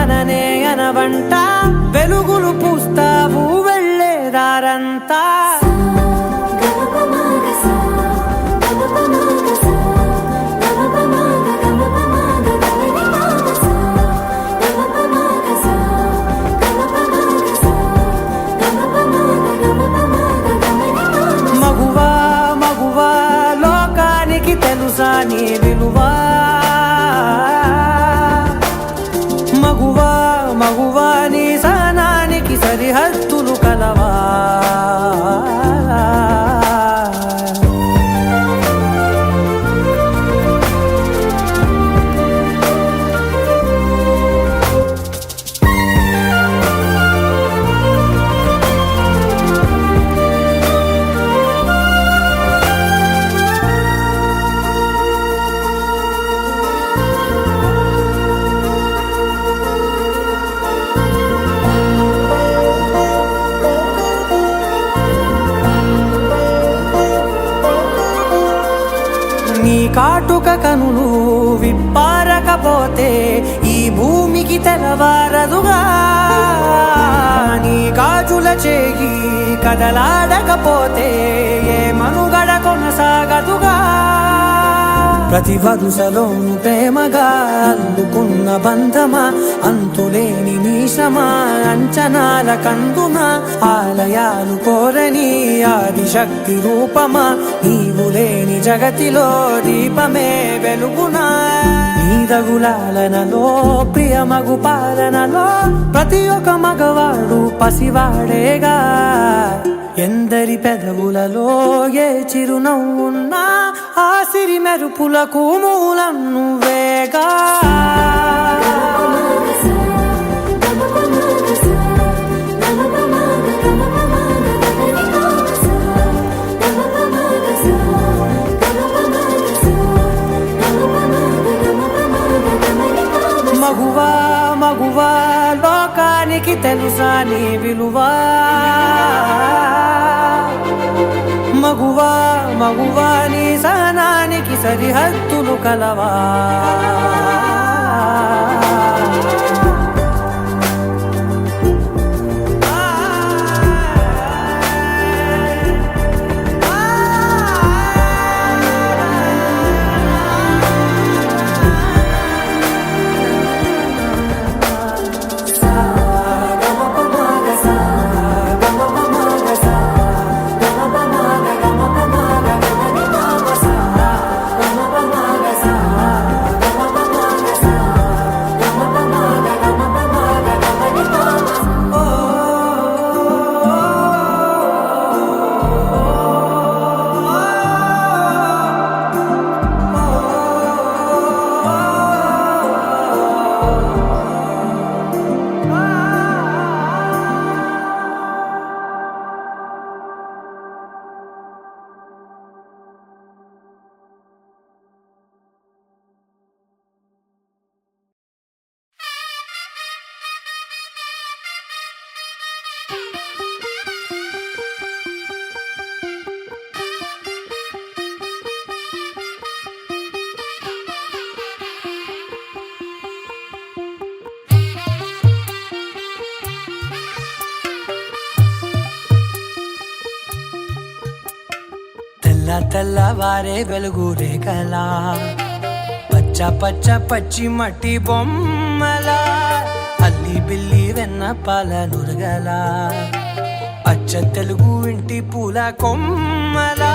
అననే అనవంట వెలుగులు పూస్తావు వెళ్ళేదారంతా మగువా మగువా లోకానికి తెలుసా నీ విలువా మగువా మగువా నీ సహనానికి సరిహద్దులు కలవా నీ కాటుక కనులు విప్పారకపోతే ఈ భూమికి తెలవారదుగా నీ గాజుల చేయి కదలాడకపోతే ఏ మనుగడ కొనసాగదుగా ప్రతి వరుసలోను ప్రేమగా అల్లుకున్న బంధమా అంతులేని నీశమా అంచనాల కందున ఆలయాలు కోరని ఆదిశక్తి రూపమా నీవు లేని జగతిలో దీపమే వెలుగునా నీదగులాలనలో ప్రియమగు పాలనలో ప్రతి ఒక్క మగవాడు పసివాడేగా ఎందరి పెదవులలో ఏ చిరునవ్వున్నా ఆ సిరి మెరుపులకు మూలం నువ్వేగా మగువా మగువా లోకానికి తెలుసా నీ విలువా మగువా మగువా నీ సహనానికి సరిహద్దులు కలవా తెల్లవారే వెలుగు రేఖలా పచ్చ పచ్చ పచ్చి మట్టి బొమ్మలా అల్లి బిల్లి వెన్న పాల నురగలా అచ్చ తెలుగు ఇంటి పూల కొమ్మలా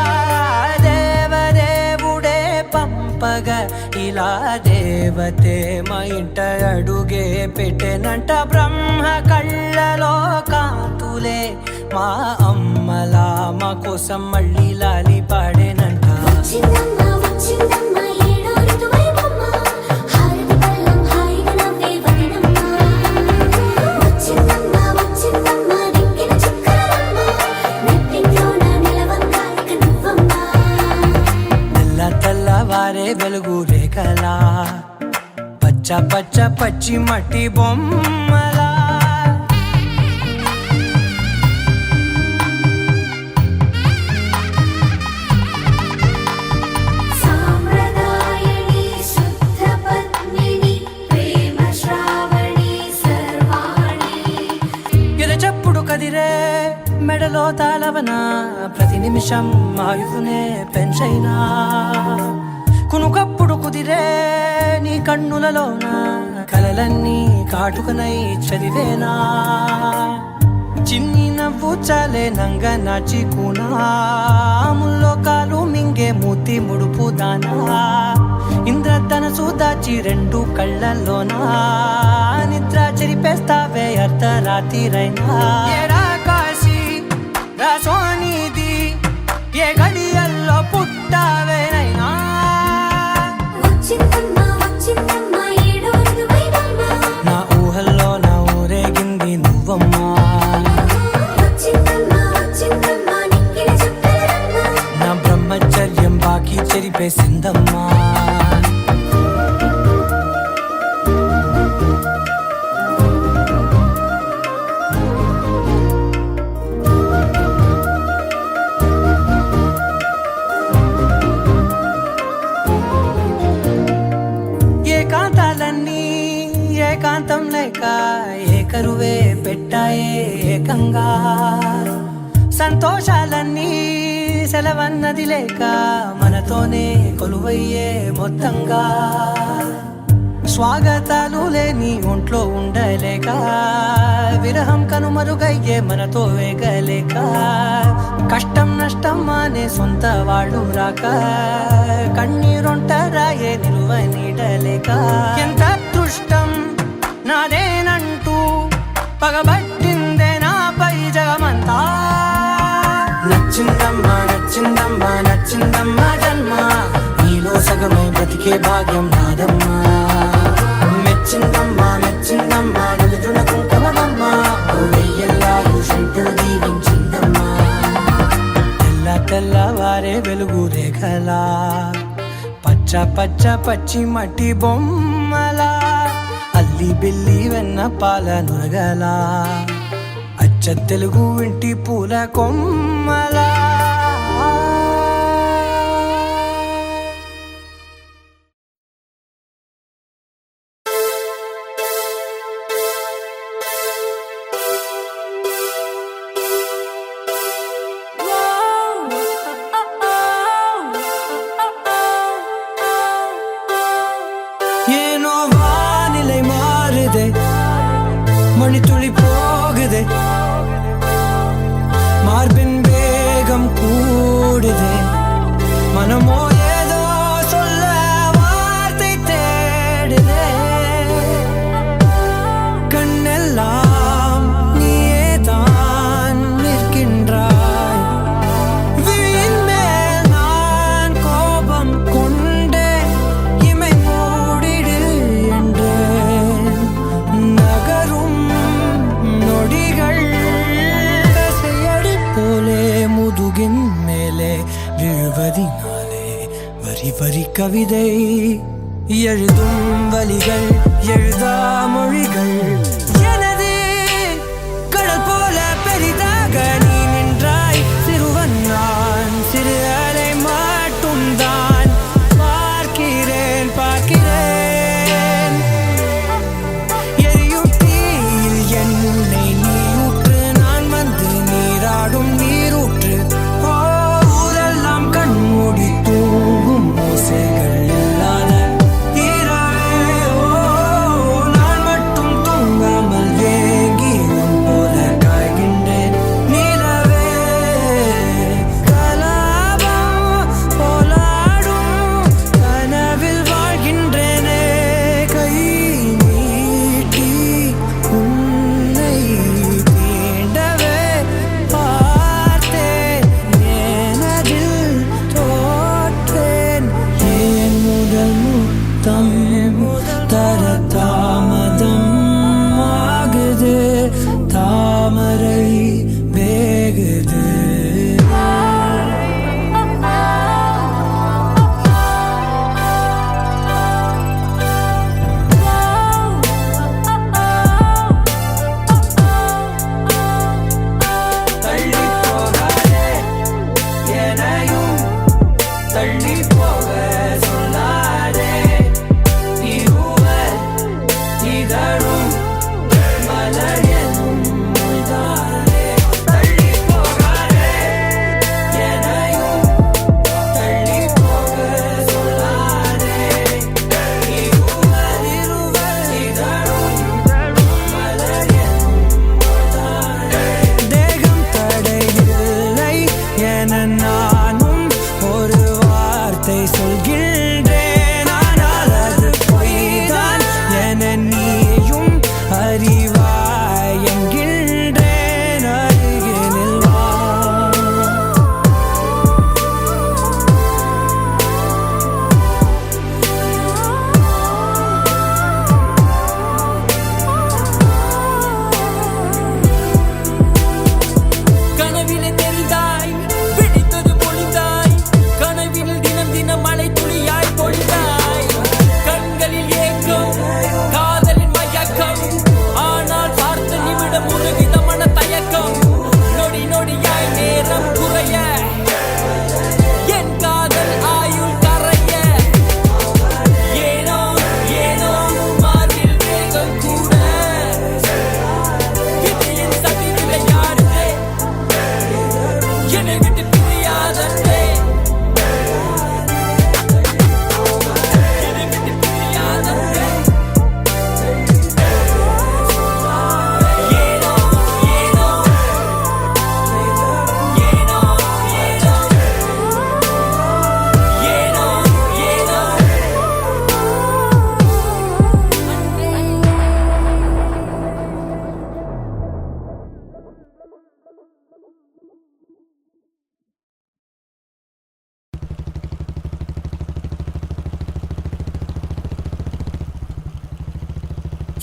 దేవదేవుడే పంప చెప్పగా ఇలా దేవతే మా ఇంట అడుగే పెట్టెనంట బ్రహ్మ కళ్ళలో కాంతులే మా అమ్మలా మా కోసం మళ్ళీ లాలి పాడేనంట వచ్చిందమ్మ వచ్చిందమ్మ ఏడో ఋతువైవమ్మ హారతి పళ్ళం హాయిగా నవ్వే వదనమ్మ వచ్చిందమ్మ వచ్చిందమ్మ దిక్కిన చుక్కలమ్మ నెట్టింట్లోన నిలవంగా ఇక నువ్వమ్మ తెల్లవారే వెలుగు రేఖలా పచ్చ పచ్చ పచ్చి మట్టి బొమ్మలా సాంప్రదాయని శుద్ధ పద్మిని ప్రేమ శ్రావణి సర్వాణి ఎరచప్పుడు కదిరే మెడలో తాళవన ప్రతి నిమిషం ఆయుధునే పెంచైనా కునుకప్పుడు కుదిరే నీ కన్నులలోన కలలన్నీ కాటుకనై చదివేనా చిన్ని నవ్వు చాలే నంగ నాచి కూనాముల్లో కాలు మింగే మూతి ముడుపు దానా ఇంద్రధనసు దాచి రెండు కళ్ళల్లోనా నిద్ర చెరిపేస్తావే అర్ధరాత్రిరైనా ఏడా కాశీ రాసోనిది ఏ గడియల్లో పుట్టావేనైనా వచ్చిందమ్మ వచ్చిందమ్మ ఏడో ఋతువైవమ్మ నా ఊహల్లో నా ఊరేగింది నువ్వమ్మా వచ్చిందమ్మ వచ్చిందమ్మ నిక్కిన చుక్కలమ్మ నా బ్రహ్మచర్యం బాకీ చెరిపేసిందమ్మా ఏకాంతాలన్నీ ఏకాంతం లేక ఏకరువే పెట్టాయే ఏకంగా సంతోషాలన్నీ సెలవన్నది లేక మనతోనే కొలువయ్యే మొత్తంగా స్వాగతాలు లేని ఒంట్లో ఉండలేక విరహం కనుమరుగయ్యే మనతో వేగలేక కష్టం నష్టం అనే సొంత వాళ్ళు రాక కన్నీరొంటరాయే నిలువ నీడలేక ఎంత అదృష్టం నాదేనంటూ పగబట్టిందే నాపై జగమంతా నచ్చిందమ్మా నచ్చిందమ్మా నచ్చిందమ్మా జన్మ నీలో సగమై బ్రతికే భాగ్యం నాదమ్మా మెచ్చిందమ్మా మెచ్చిందమ్మా నిలుచున కుంకుమమ్మా వెయ్యల్లాలు శంకులు దీవించిందమ్మా తెల్లవారే వెలుగు రేఖలా పచ్చ పచ్చ పచ్చి మట్టి బొమ్మలా అల్లి బిల్లి వెన్న పాల నురగలా అచ్చ తెలుగు ఇంటి పూల కొమ్మలా ஏனோ வானிலை மாறுதே மணி துளி போகுதே மார்பின் வேகம் கூடுதே மனமோ ஏதோ சொல்ல வார்த்தை தேடுதே கண்ணெல்லாம் நீயே தான் நிற்கின்றாய் விழியின் மேல் நான் கோபம் கொண்டே இமை மூடிடு என்றேன் நகரும் நொடிகள் கசையடி போலே முதுகின் மேலே விழுவதினாலே வரி வரி கவிதை எழுதும் வலிகள் எழுதா மொழிகள் எனது கடல் போல பெரிதாக நீ நின்றாய் சிறுவன் நான் சிறு அலை மட்டும் தான் பார்க்கிறேன் பார்க்கிறேன் எரியும் தீயில் என்னை நீ ஊற்று நான் வந்து நீராடும் நீரூற்று ஓ ஊரெல்லாம் கண்மூடி தூங்கும் ஓசைகள் இல்லாத இரவே ஓ நான் மட்டும் தூங்காமல் ஏங்கி உன் போல காய்கின்றேன் நிலவே கலாபம்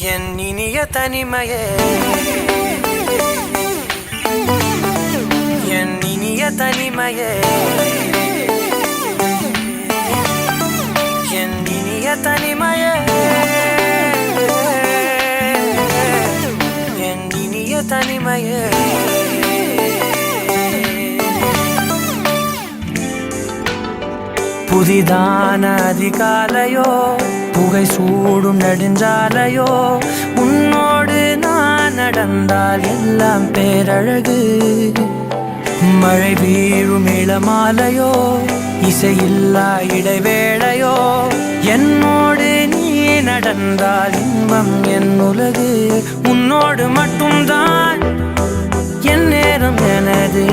என் இனிய தனிமையே என் இனிய தனிமையே என் இனிய தனிமையே என் இனிய தனிமையே புதிதான அதிகாலையோ புகை சூடும் நெடுஞ்சாலையோ உன்னோடு நான் நடந்தால் எல்லாம் பேரழகு மழை வீழும் இளமாலையோ இசையில்லா இடைவேளையோ என்னோடு நீ நடந்தால் இன்பம் என் உலகு உன்னோடு மட்டும்தான் என் நேரம் எனது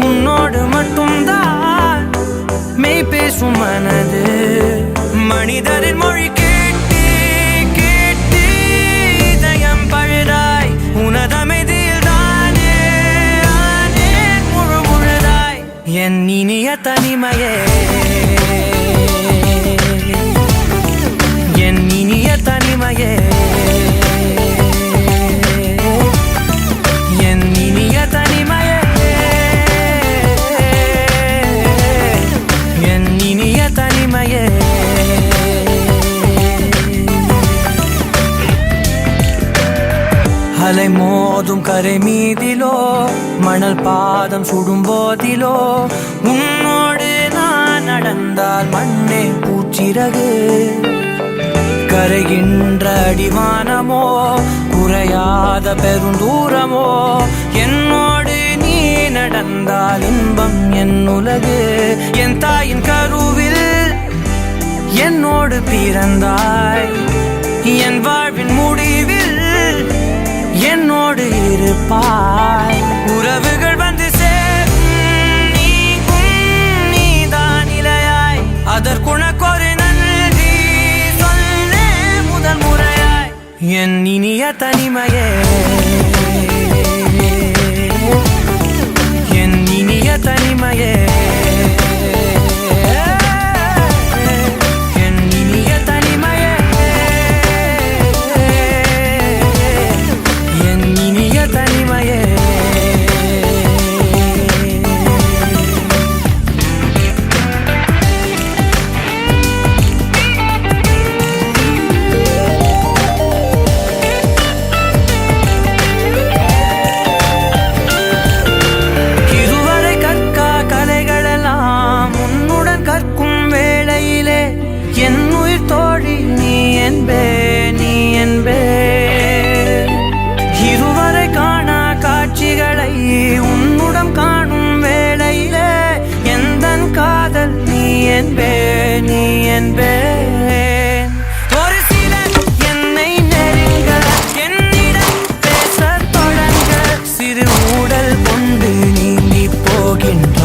உன்னோடு மட்டும்தான் மெய் பேசும் மனது மனிதரின் மொழி கேட்டு கேட்டு இதயம் பழுதாய் உனதமைதியில் தானே ஆனே முழு முழுதாய் என் இனிய தனிமையே என் இனிய தனிமையே என் இனிய தனிமையே என் இனிய தனிமையே அலை மோதும் கரை மீதிலோ மணல் பாதம் சுடும் போதிலோ உன்னோடு நான் நடந்தால் மண்ணே பூச்சிறகு கரைகின்ற அடிவானமோ குறையாத பெருந்தூரமோ என்னோடு நீ நடந்தால் இன்பம் என் உலகு என் தாயின் கருவில் என்னோடு பிறந்தாய் என் வாழ்வின் முடிவில் என்னோடு இருப்பாய் உறவுகள் வந்து சேரும் நீக்கும் நீதான் இலையாய் அதற்குணக்கொரு நன்றி சொல்லே முதல் முறையாய் என் இனிய தனிமையே என் இனிய தனிமையே என் இனிய தனிமையே என் இனிய தனிமையே இதுவரை கற்கா கலைகளெல்லாம் உன்னுடன் கற்கும் வேளையிலே என் உயிர் தோழி நீ என்பே நீ என்பே இருவரை காணா காட்சிகளை உன்னுடன் காணும் வேளையிலே எந்தன் காதல் நீ என்பே நீ என்பே ஒரு சிலர் என்னை நெருங்க என்னிடம் பேசத் தொடங்க சிறு ஊடல் கொண்டு நீங்கி போகின்றாய்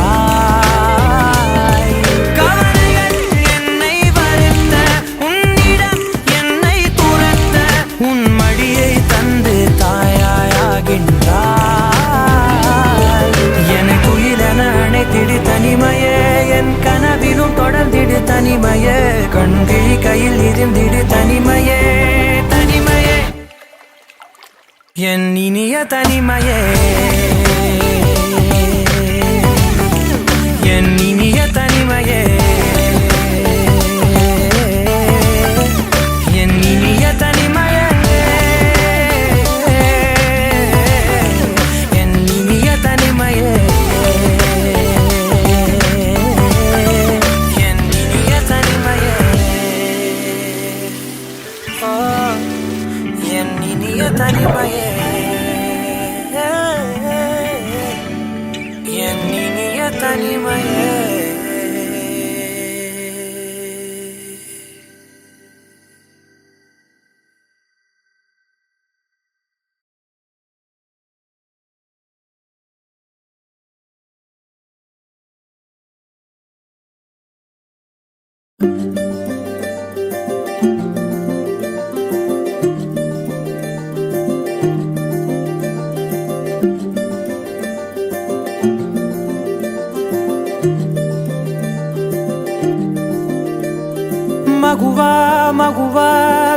கவலைகள் என்னை வருத்த உன்னிடம் என்னை துரத்த உன் மடியை தந்து தாயாயாகின்றாய் எனக்கு உயிரென அணைத்திடு தனிமையே என் கனவிலும் தொடர்ந்திடு தனிமையே கண்கிழி கையில் இருந்திடு தனிமையே தனிமையே என் இனிய தனிமையே என் இனிய தனிமையே என் இனிய தனிமையே என் இனிய தனிமையே என் இனிய தனிமையே என் இனிய தனிமையே என் இனிய தனிமையே మగువా మగువా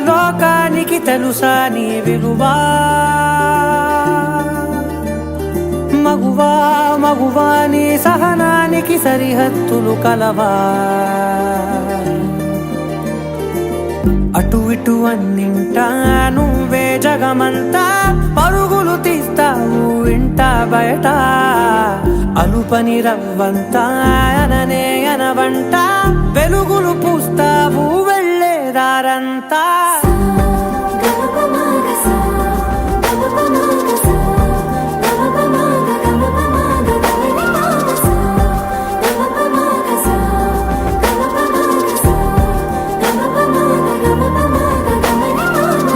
లోకానికి తెలుసా నీ విలువా మగువా మగువా నీ సహనానికి సరిహద్దులు కలవా అటు ఇటు అన్నింటా నువ్వే జగమంతా పరుగులు తీస్తావు ఇంట బయట అలుపని రవ్వంతా అననే అనవంట వెలుగులు పూస్తావు వెళ్ళేదారంతా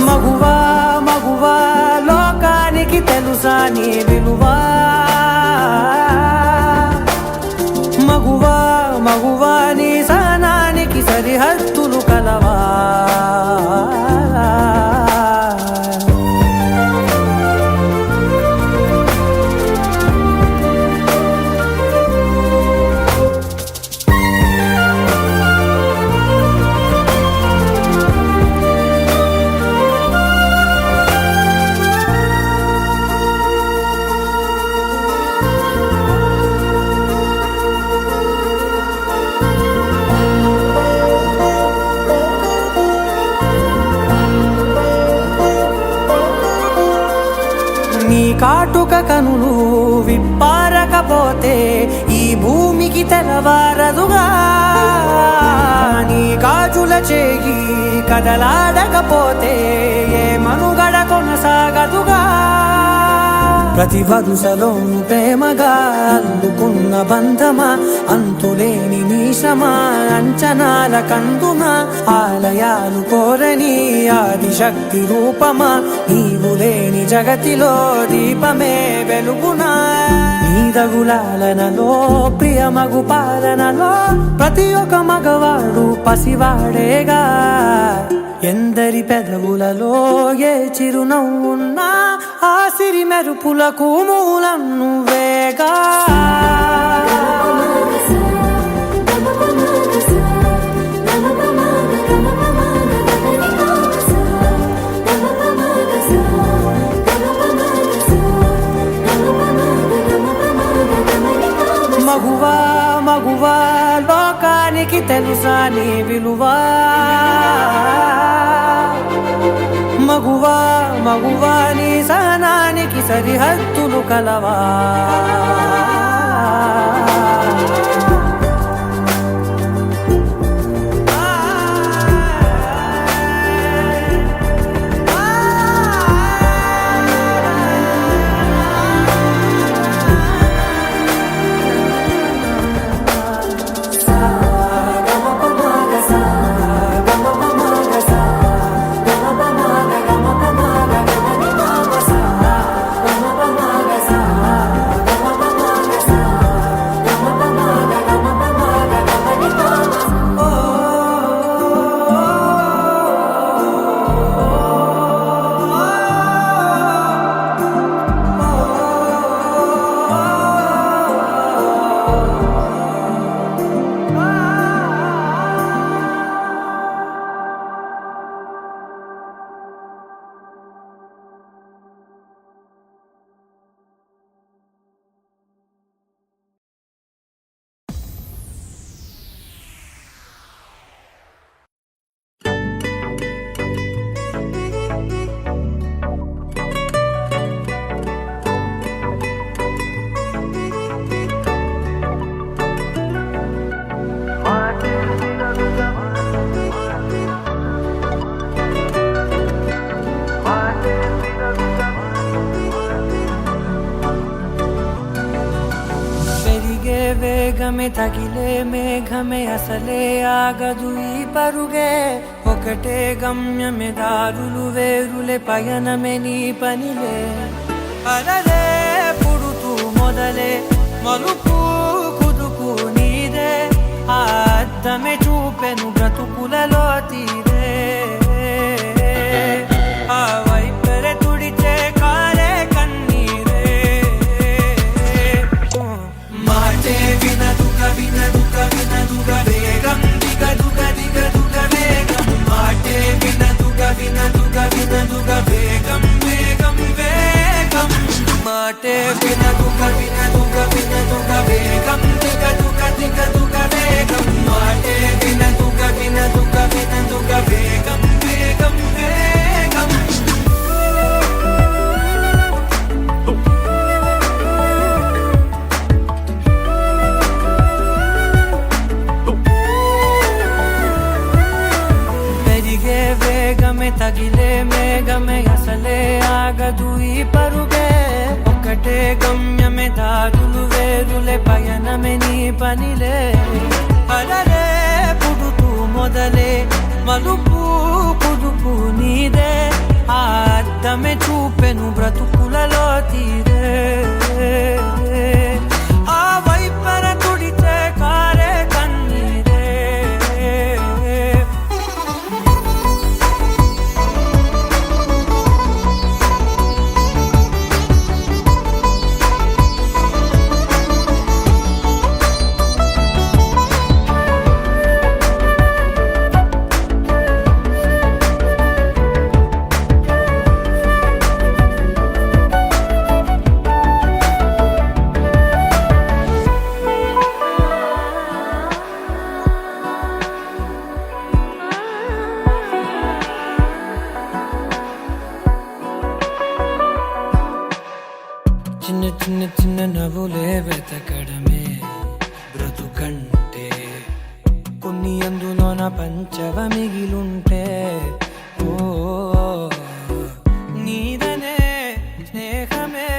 మగువా మగువా లోకానికి తెలుసా నీ విలువా మగువా మగువా నీ సహనానికి సరిహద్దులు కలవా నీ కాటుక కనులు విప్పారకపోతే ఈ భూమికి తెలవారదుగా నీ గాజుల చేయి కదలాడకపోతే ఏ మనుగడ కొనసాగదుగా ప్రతి వరుసలోను ప్రేమగా అల్లుకున్న బంధమా అంతులేని నీశమా అంచనాల కందుమా ఆలయాలు కోరని ఆదిశక్తి రూపమా నీవు లేని జగతిలో దీపమే వెలుగునా నీదగులాలనలో ప్రియమగు పాలనలో ప్రతి ఒక్క మగవాడు పసివాడేగా ఎందరి పెదవులలో ఏ చిరునవ్వున్నా ఆ సిరి మెరుపులకు మూలం నువ్వేగా మగువా మగువా లోకానికి తెలుసా నీ విలువా మగువా మగువా నీ సహనానికి సరిహద్దులు కలవా వేగమే తగిలే మేఘమే అసలే ఆగదు ఈ పరుగే ఒకటే గమ్యమే దారులు వేరులే పయనమే నీ పనిలే అలలే పుడుతూ మొదలే మలుపు కుదుకు నీదే ఆ అద్దమే చూపెను బ్రతుకులలో తీరే ఆ వైపరే తుడిచే కారే కన్నీరే మాటే వినదుగ వినదుగ వినదుగ వేగం దిగ దుగ దిగ దుగ వేగ వినదుగ వినదుగ వినదుగ వేగం వేగం వేగం పెరిగే వేగమే తగిలే మేఘమే అసలే ఆగదు ఈ పరుగే ఒకటే గమ్యమే దారులు వేరులే పయనమే నీ పనిలే అలరే పుడుతూ మొదలే మలుపు కుదుపు నీదే ఆ అద్దమే చూపెను బ్రతుకులలో తీరే ఆ వైపర తుడితే కారే కన్నీరే చిన్న చిన్న చిన్న నవ్వులే వెతకడమే బ్రతుకంటే కొన్ని అందులోన పంచవ మిగిలుంటే ఓ నీదనే స్నేహమే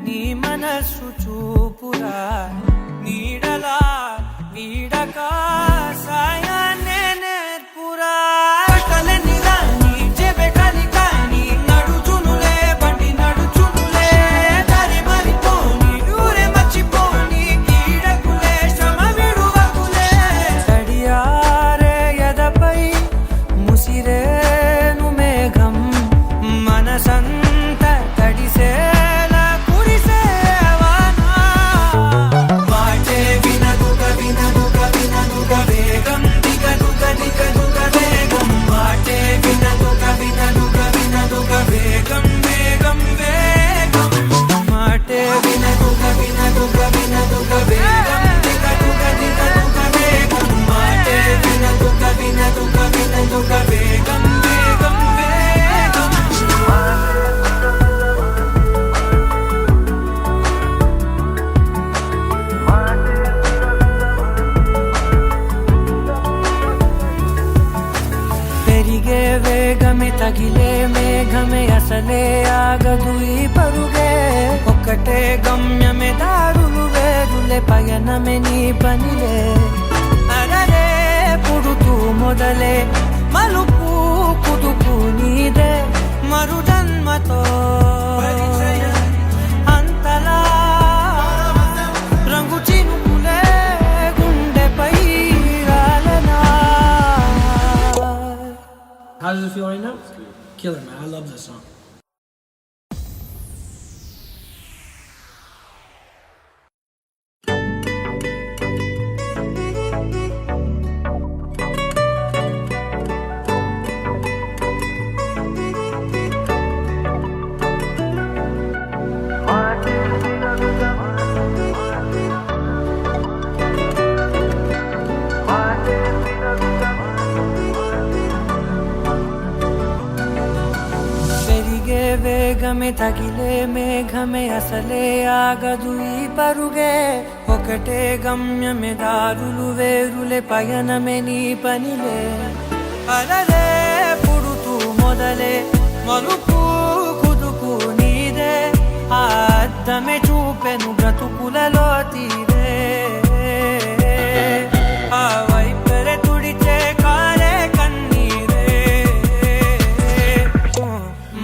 నీ మనస్సు చూపురా నీడలా వీడక సాయాన్నే నేర్పురా కలనిలా నీ చెబె కలికాని నడుచునులే బండి నడుచునులే దారి మరిపోని ఊరే మర్చిపోని కీడకులే శ్రమ విడువకులే తడియారే ఎదపై ముసిరేను మేఘం మనసంత తడిసేలా కురిసేవానా వాటే వినదుగ వినదుగ వినదుగ వేగం దిగదుగ దిగదుగ వేగం వాటే వినదుగ వినదుగ వినదుగ వేగం వేగం వేగం మాటే వినదుగ వినదుగ వినదుగ వేగం దిగదుగ దిగదుగ వేగం మాటే వినదుగ వినదుగ వినదుగ వేగం వేగం వేగం పెరిగే వేగమే తగిలే మేఘమే అసలే ఆగదు ఈ పరుగే ఒక్కటే గమ్యమే దారులు వేరులే పయనమే నీ పనిలే అలరే పుడుతూ మొదలే మలుపు కుదుపు నీదే మరు జన్మతో అంతలా రంగు చినుకులే గుండెపై రాలనా How does it feel right now? Killer, man. I love this song. పెరిగే వేగమే తగిలే మేఘమే అసలే ఆగదు ఈ పరుగే ఒకటే గమ్యమే దారులు వేరులే పయనమే నీ పనిలే అలరే పుడుతూ మొదలే మలుపు కుదుపు నీదే ఆ అద్దమే చూపెను బ్రతుకులలో తీరే ఆ వైపరే తుడిచే కారే కన్నీరే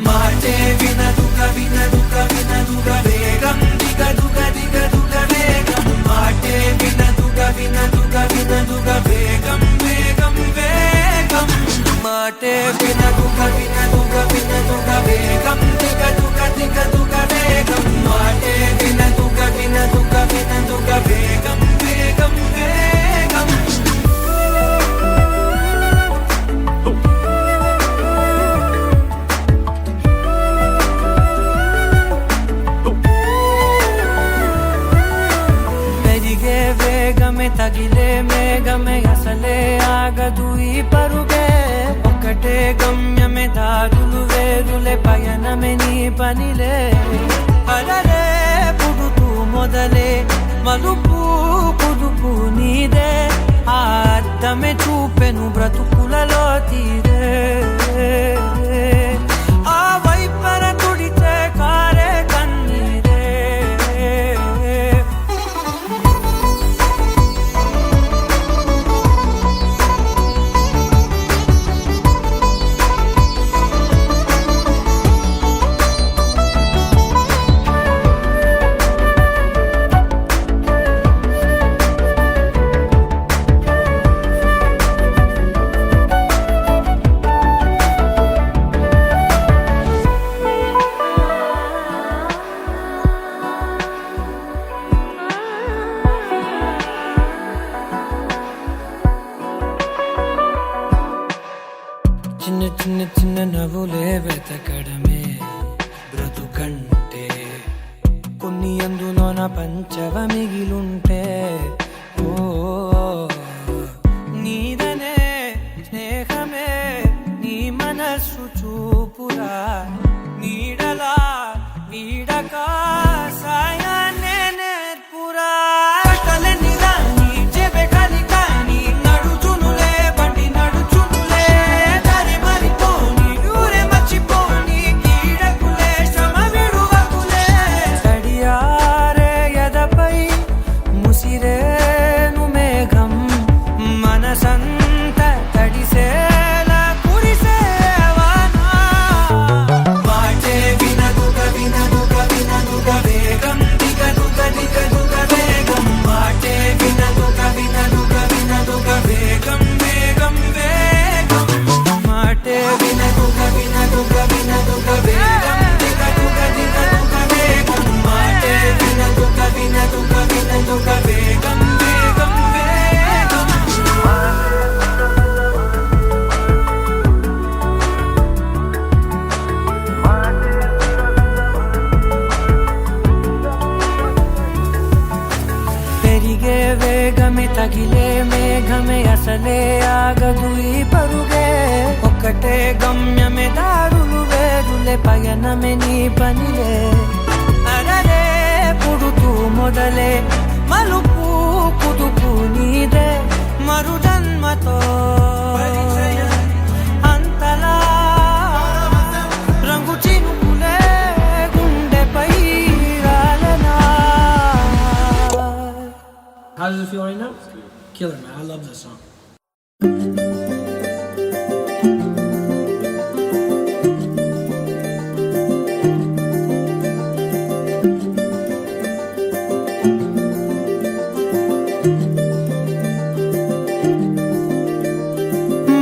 మాటే వినదుగ వినదుగ వినదుగ వేగం దిగదుగ దిగదుగ వేగం మాటే వినదుగ వినదుగ వినదుగ వేగం వేగం వేగం మాటే వినదుగ వినదుగ వినదుగ వేగం దిగదుగ దిగదుగ వేగం మాటే వినదుగ వినదుగ వినదుగ వేగం వేగం వేగం పెరిగే వేగమే తగిలే మేఘమే అసలే ఆగదు ఈ పరుగే ఒకటే గమ్యమే దారులు వేరులే పయనమే నీ పనిలే అలరే పుడుతూ మొదలే మలుపు కుదుపు నీదే ఆ అర్థమే చూపెను బ్రతుకులలో తీరే ఆ వైపర తుడితే కారే కన్నీరే చిన్న చిన్న చిన్న నవ్వులే వెతకడమే బ్రతుకంటే కొన్ని అందులోన పంచవ మిగిలుంటే ఓ నీదనే స్నేహమే నీ మనస్సు చూపురా నీడలా వీడక సాయాన్నే నేర్పురా కలనిలా నీ చెబె కలికాని నడుచునులే బండి నడుచునులే దారి మరిపోని ఊరే మర్చిపోని కీడకులే శ్రమ విడువకులే తడియారే ఎదపై ముసిరేను మేఘం మనసంత తడిసేలా కురిసేవానా వాటే వినదుగ వినదుగ వినదుగ వేగం దిగదుగ దిగదుగ వేగం వాటే వినదుగ వినదుగ వినదుగ వేగం వేగం వేగం మాటే వినదుగ వినదుగ వినదుగ వేగం దిగదుగ దిగదుగ వేగం మాటే వినదుగ వినదుగ వినదుగ వేగం వేగం వేగం పెరిగే వేగమే తగిలే మేఘమే అసలే ఆగదు ఈ పరుగే ఒక్కటే గమ్యమే దారులు వేరులే పయనమే నీ పనిలే అరరే పుడుతూ మొదలే మలుపు కుదుపు నీదే మరు జన్మతో అంతలా రంగు చినుకులే గుండెపై రాలనా How does it feel right now? Killer, man. I love this song.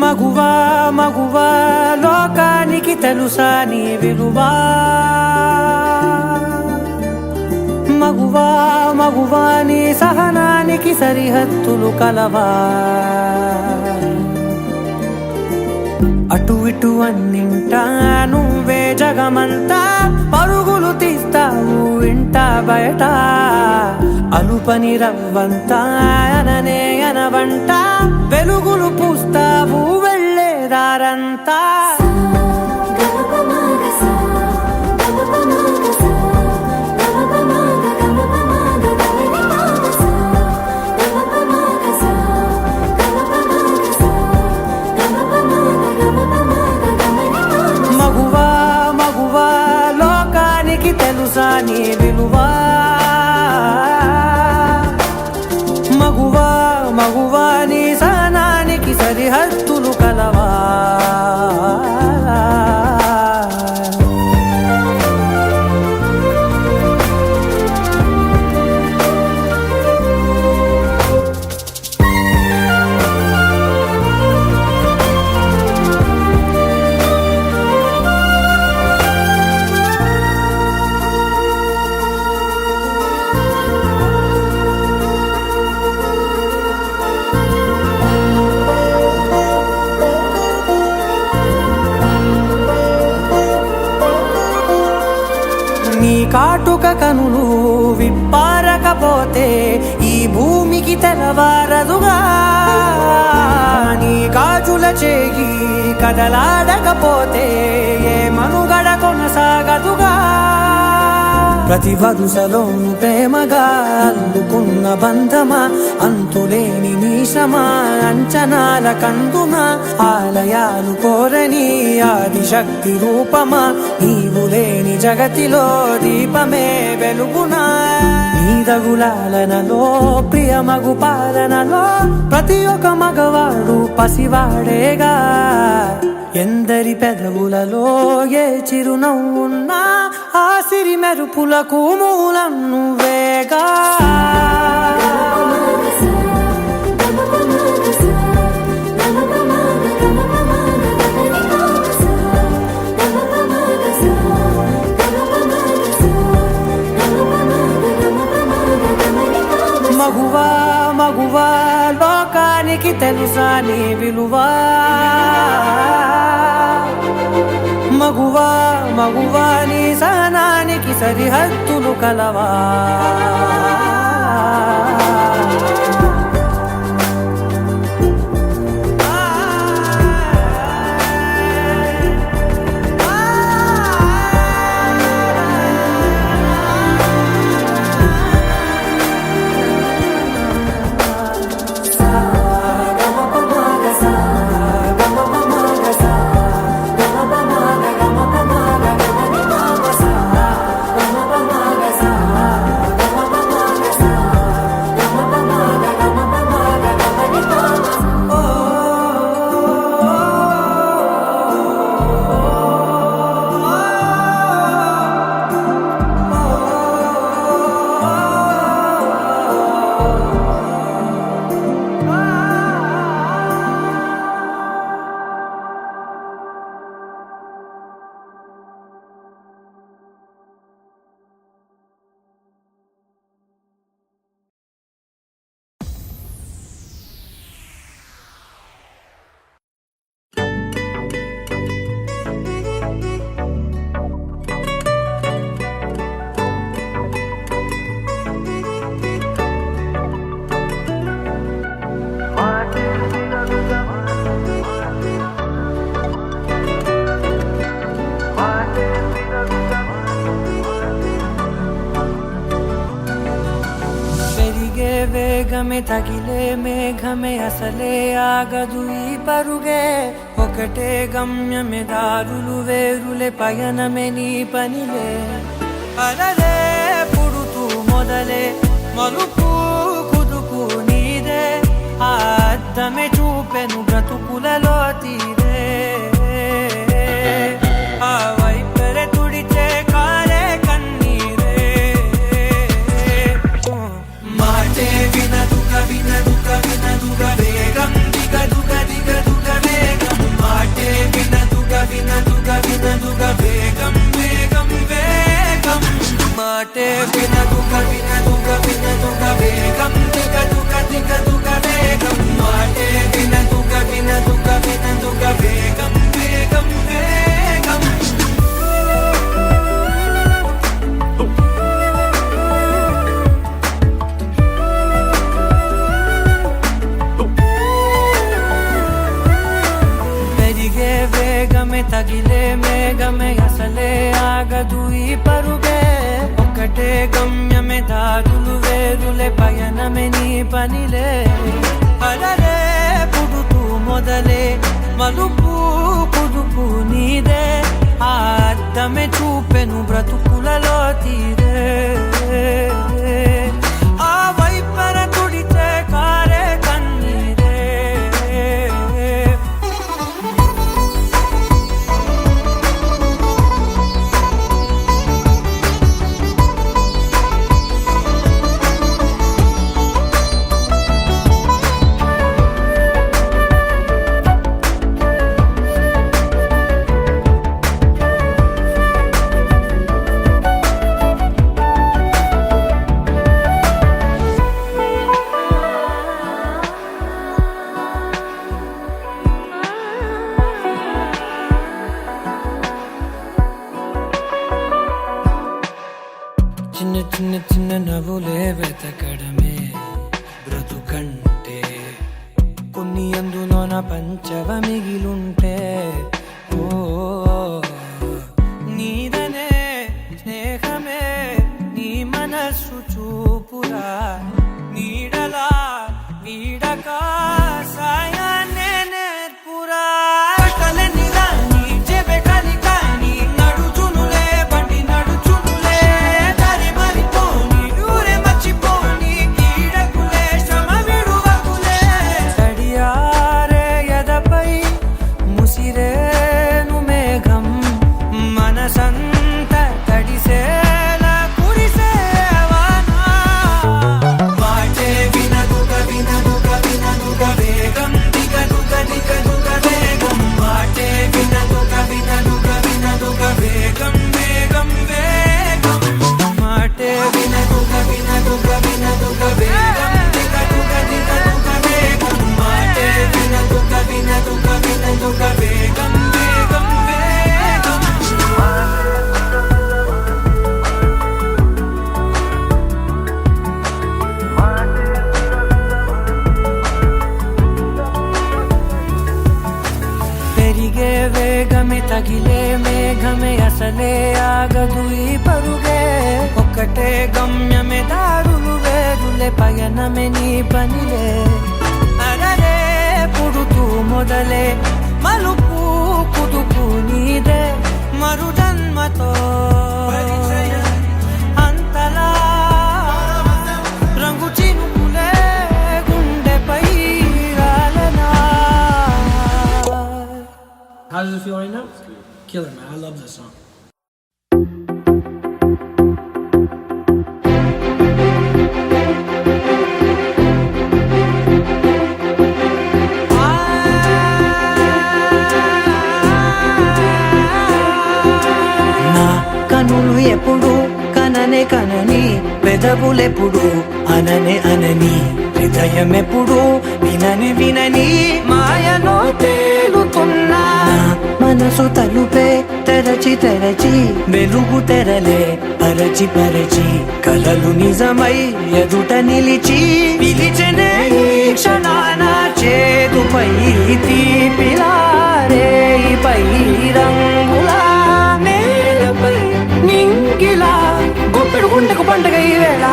మగువా మగువా లోకానికి తెలుసా నీ విలువా మగువా మగువా నీ సహనానికి సరిహద్దులు కలవా అటు ఇటు అన్నింటా నువ్వే జగమంతా పరుగులు తీస్తావు ఇంట బయట అలుపని రవ్వంతా అననే అనవంట వెలుగులు పూస్తావు వెళ్ళేదారంతా మగువా మగువా లోకానికి తెలుసా నీ విలువా మగువా మగువా నీ సహనానికి సరిహద్దులు కలవా నీ కాటుక కనులు విప్పారక లేకపోతే ఈ భూమికి తెలవారదుగా నీ గాజుల చేయి కదలాడకపోతే ఏ మనుగడ కొనసాగదుగా ప్రతి వరుసలోను ప్రేమగా అల్లుకున్న బంధమా అంతులేని నీశమా అంచనాల కందున ఆలయాలు కోరని ఆదిశక్తి రూపమా నీవు లేని జగతిలో దీపమే వెలుగునా నీదగులాలనలో ప్రియమగు పాలనలో ప్రతి ఒక్క మగవాడు పసివాడేగా ఎందరి పెదవులలో ఏ చిరునవ్వున్నా ఆ సిరి మెరుపులకు మూలం నువ్వేగా మగువా మగువా లోకానికి తెలుసా నీ విలువా మగువా మగువా నీ సహనానికి సరిహద్దులు కలవా వేగమే తగిలే మేఘమే అసలే ఆగదు ఈ పరుగే ఒకటే గమ్యమే దారులు వేరులే పయనమే నీ పనిలే అలలే పుడుతూ మొదలే మలుపు కుదుపు నీదే ఆ అద్దమే చూపెను బ్రతుకులలో తీరే ఆ వైపరే తుడిచే కారే కన్నీరే మాటే వినదుగా వినదుగా వినదుగా వేగం దిగదుగా దిగదుగా వేగం మాటే వినదుగా వినదుగా వినదుగా వేగం వేగం వేగం మాటే వినదుగా వినదుగా వినదుగా వేగం దిగదుగా దిగదుగా వేగం మాటే వినదుగా వినదుగా వినదుగా వేగం వేగం వేగం పెరిగే వేగమే తగిలే మేఘమే అసలే ఆగదు ఈ పరుగే ఒకటే గమ్యమే దారులు వేరులే పయనమే నీ పనిలే అలలే పుడుతూ మొదలే మలుపు కుదుపు నీదే ఆ అద్దమే చూపెను బ్రతుకులలో తీరే ఆ వైపర తుడిచే కారే కన్నీరే చిన్న చిన్న నవ్వులే వెతకడమే బ్రతుకంటే కొన్ని అందులోన పంచవ మిగిలుంటే ఓ నీదనే స్నేహమే నీ మనస్సు చూపురా నీడలా వీడక సాయాన్నే నేర్పురా కలని రాని చెబె కలి కాని నడుచునులే బండి నడుచునులే దారి మరిపోని ఊరే మర్చిపోని కీడకులే శ్రమ విడువకులే తడియారే ఎదపై ముసిరేను మేఘం మనసంత తడిసేలా కురిసేవానా మాటే వినదుగ వినదుగ వినదుగ వేగం దిగదుగ దిగదుగ వేగం మాటే వినదుగ వినదుగ వినదుగ వేగం వేగం వేగం మాటే వినదుగ వినదుగ వినదుగ వేగం దిగదుగ దిగదుగ వేగం మాటే వినదుగ వినదుగ వినదుగ వేగం వేగం వేగం పెరిగే వేగమే తగిలే మేఘమే అసలే ఆగదు ఈ పరుగే ఒక్కటే గమ్యమే దారులు వేరులే పయనమే నీ పనిలే అరరే పుడుతూ మొదలే మలుపు కుదుపు నీదే మరు జన్మతో అంతలా రంగు చినుకులే గుండెపై రాలనా How does it feel right now? Killer, man. I love this song. నా కనులు ఎప్పుడు కననే కనని పెదవులెప్పుడు అననే అనని హృదయం ఎప్పుడు వినని వినని మాయలో తేలుతున్నా మనసు తలుపే తెరచి తెరచి వెలుగు తెరలే పరచి పరచి కలలు నిజమై ఎదుట నిలిచి పిలిచెనే ఈ క్షణాన చేదుపై తీపిలారే పై రంగులా నేలపై నింగిలా గుప్పెడు గుండెకు పండుగ ఈ వేళ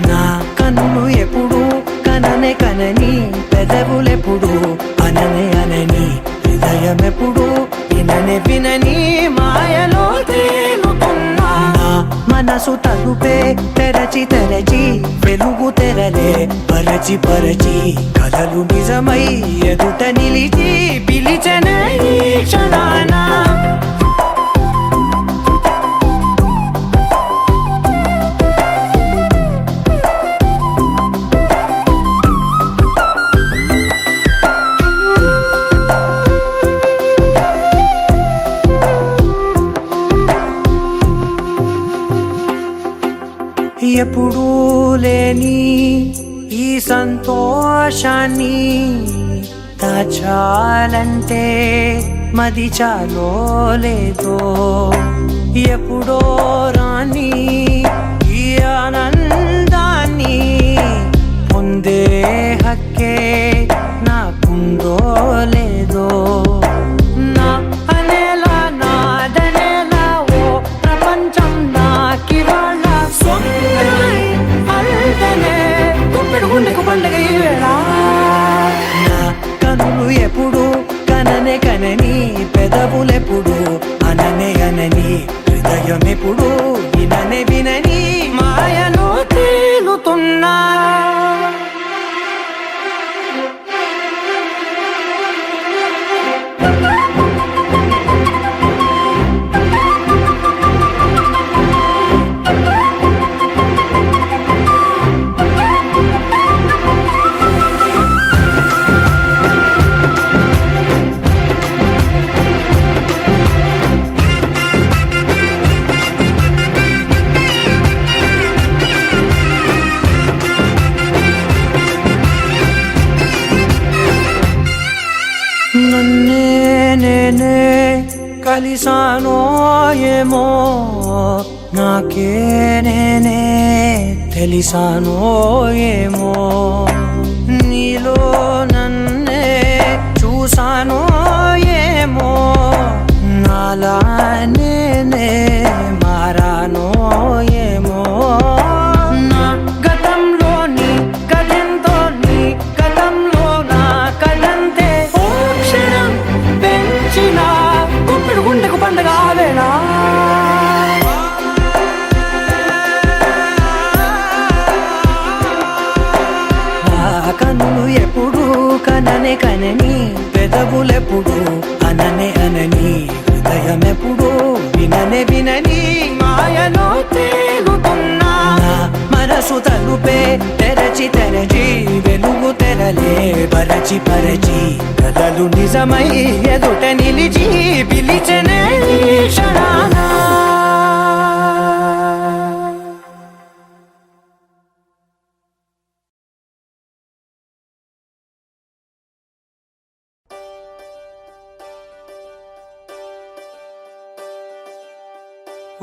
నా కన్నులు ఎప్పుడు కననే కనని పెదవులెప్పుడు అననే అనని హృదయం ఎప్పుడు విననే వినని మాయలో తేలుతున్నా నా మనసు తలుపే తెరచి తెరచి వెలుగు తెరలే పరచి పరచి కలలు నిజమై ఎదుట నిలిచి పిలిచెనే ఈ క్షణాన ఎప్పుడూ లేని ఈ సంతోషాన్ని దాచాలంటే మది చాలో లేదో ఎప్పుడో రాని ఈ ఆనందాన్ని పొందే హక్కే నాకుందో లేదో నా అనేలా నాదనేలా ఓ ప్రపంచం నాకివాళ సొంతమై అల్దనే గుప్పెడు గుండెకు పండుగ ఈ వేళ నా కనులు ఎప్పుడు కననే కనని పెదవులెప్పుడు అననే అనని హృదయం ఎప్పుడు విననే వినని కలిసానో ఏమో నాకే నేనే తెలిసానో ఏమో నీలో నన్నే చూసానో ఏమో నాలా నేనే మారానో ఏమో నా గతంలోని కథంతో నీ గతంలో నా కథంతే ఓ క్షణం పెంచిన గుప్పెడు గుండెకు పండగ ఆవేనా కన్నులు ఎప్పుడు కననే కనని పెదవులెప్పుడు అననే అనని హృదయం ఎప్పుడు విననే వినని మాయలో తేలుతున్నా నా మనసు తలుపే తెరచి తెరచి వెలుగు తెరలే పరచి పరచి కలలు నిజమై ఎదుట నిలిచి పిలిచనే ఈ క్షణాన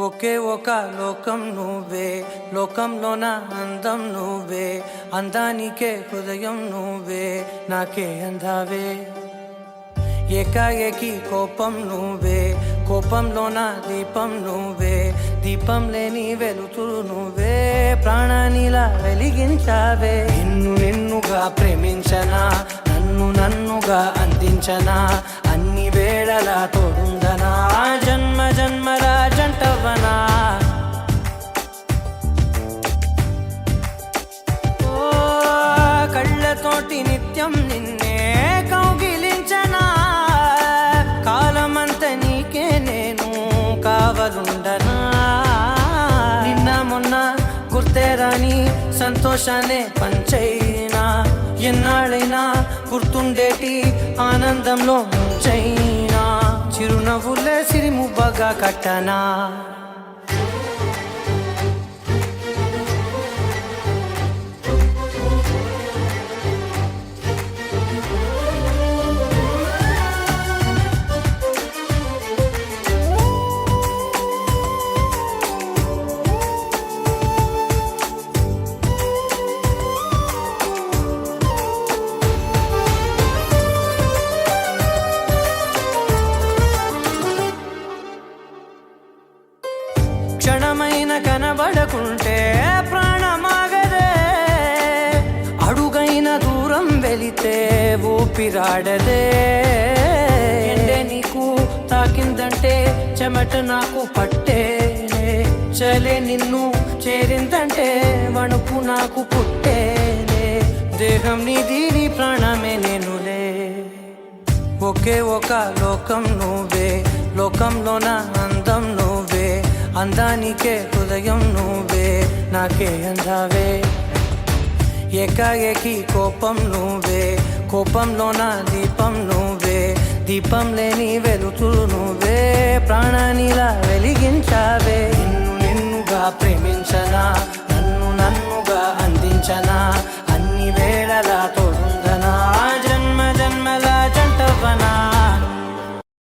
ఒకే ఒక లోకం నువ్వే లోకంలో నా అందం నువ్వే అందానికే హృదయం నువ్వే నాకే అందావే ఏకాఏకి కోపం నువ్వే కోపంలో నా దీపం నువ్వే దీపం లేని వెలుతురు నువ్వే ప్రాణానిలా వెలిగించావే నిన్నుగా ప్రేమించనా నన్నుగా అందించనా అన్ని వేళలా తోడుందనా జన్మ జన్మల జంటవనా ఓ కళ్ళతోటి నిత్యం నిన్నే కౌగిలించనా కాలమంత నీకే నేను కావలుండనా నిన్న మొన్న గుర్తేరాని సంతోషాన్ని పంచైనా ఎన్నాళ్ళైనా గుర్తుండేటి ఆనందంలో ముంచైనా చిరునవ్వులే సిరిముబ్బగా కట్టనా క్షణమైన కనబడకుంటే ప్రాణమాగదే అడుగైన దూరం వెళితే ఊపిరాడదే ఎండే నీకు తాకిందంటే చెమట నాకు పట్టే చలే నిన్ను చేరిందంటే వణుకు నాకు పుట్టేనే దేహం నీది నీ ప్రాణమే నేనులే ఒకే ఒక లోకం నువ్వే లోకంలో నా అందం నువ్వే అందానికే హృదయం నువ్వే నాకే అందావే ఏకాఏకి కోపం నువ్వే కోపంలో నా దీపం నువ్వే దీపం లేని వెలుతురు నువ్వే ప్రాణానిలా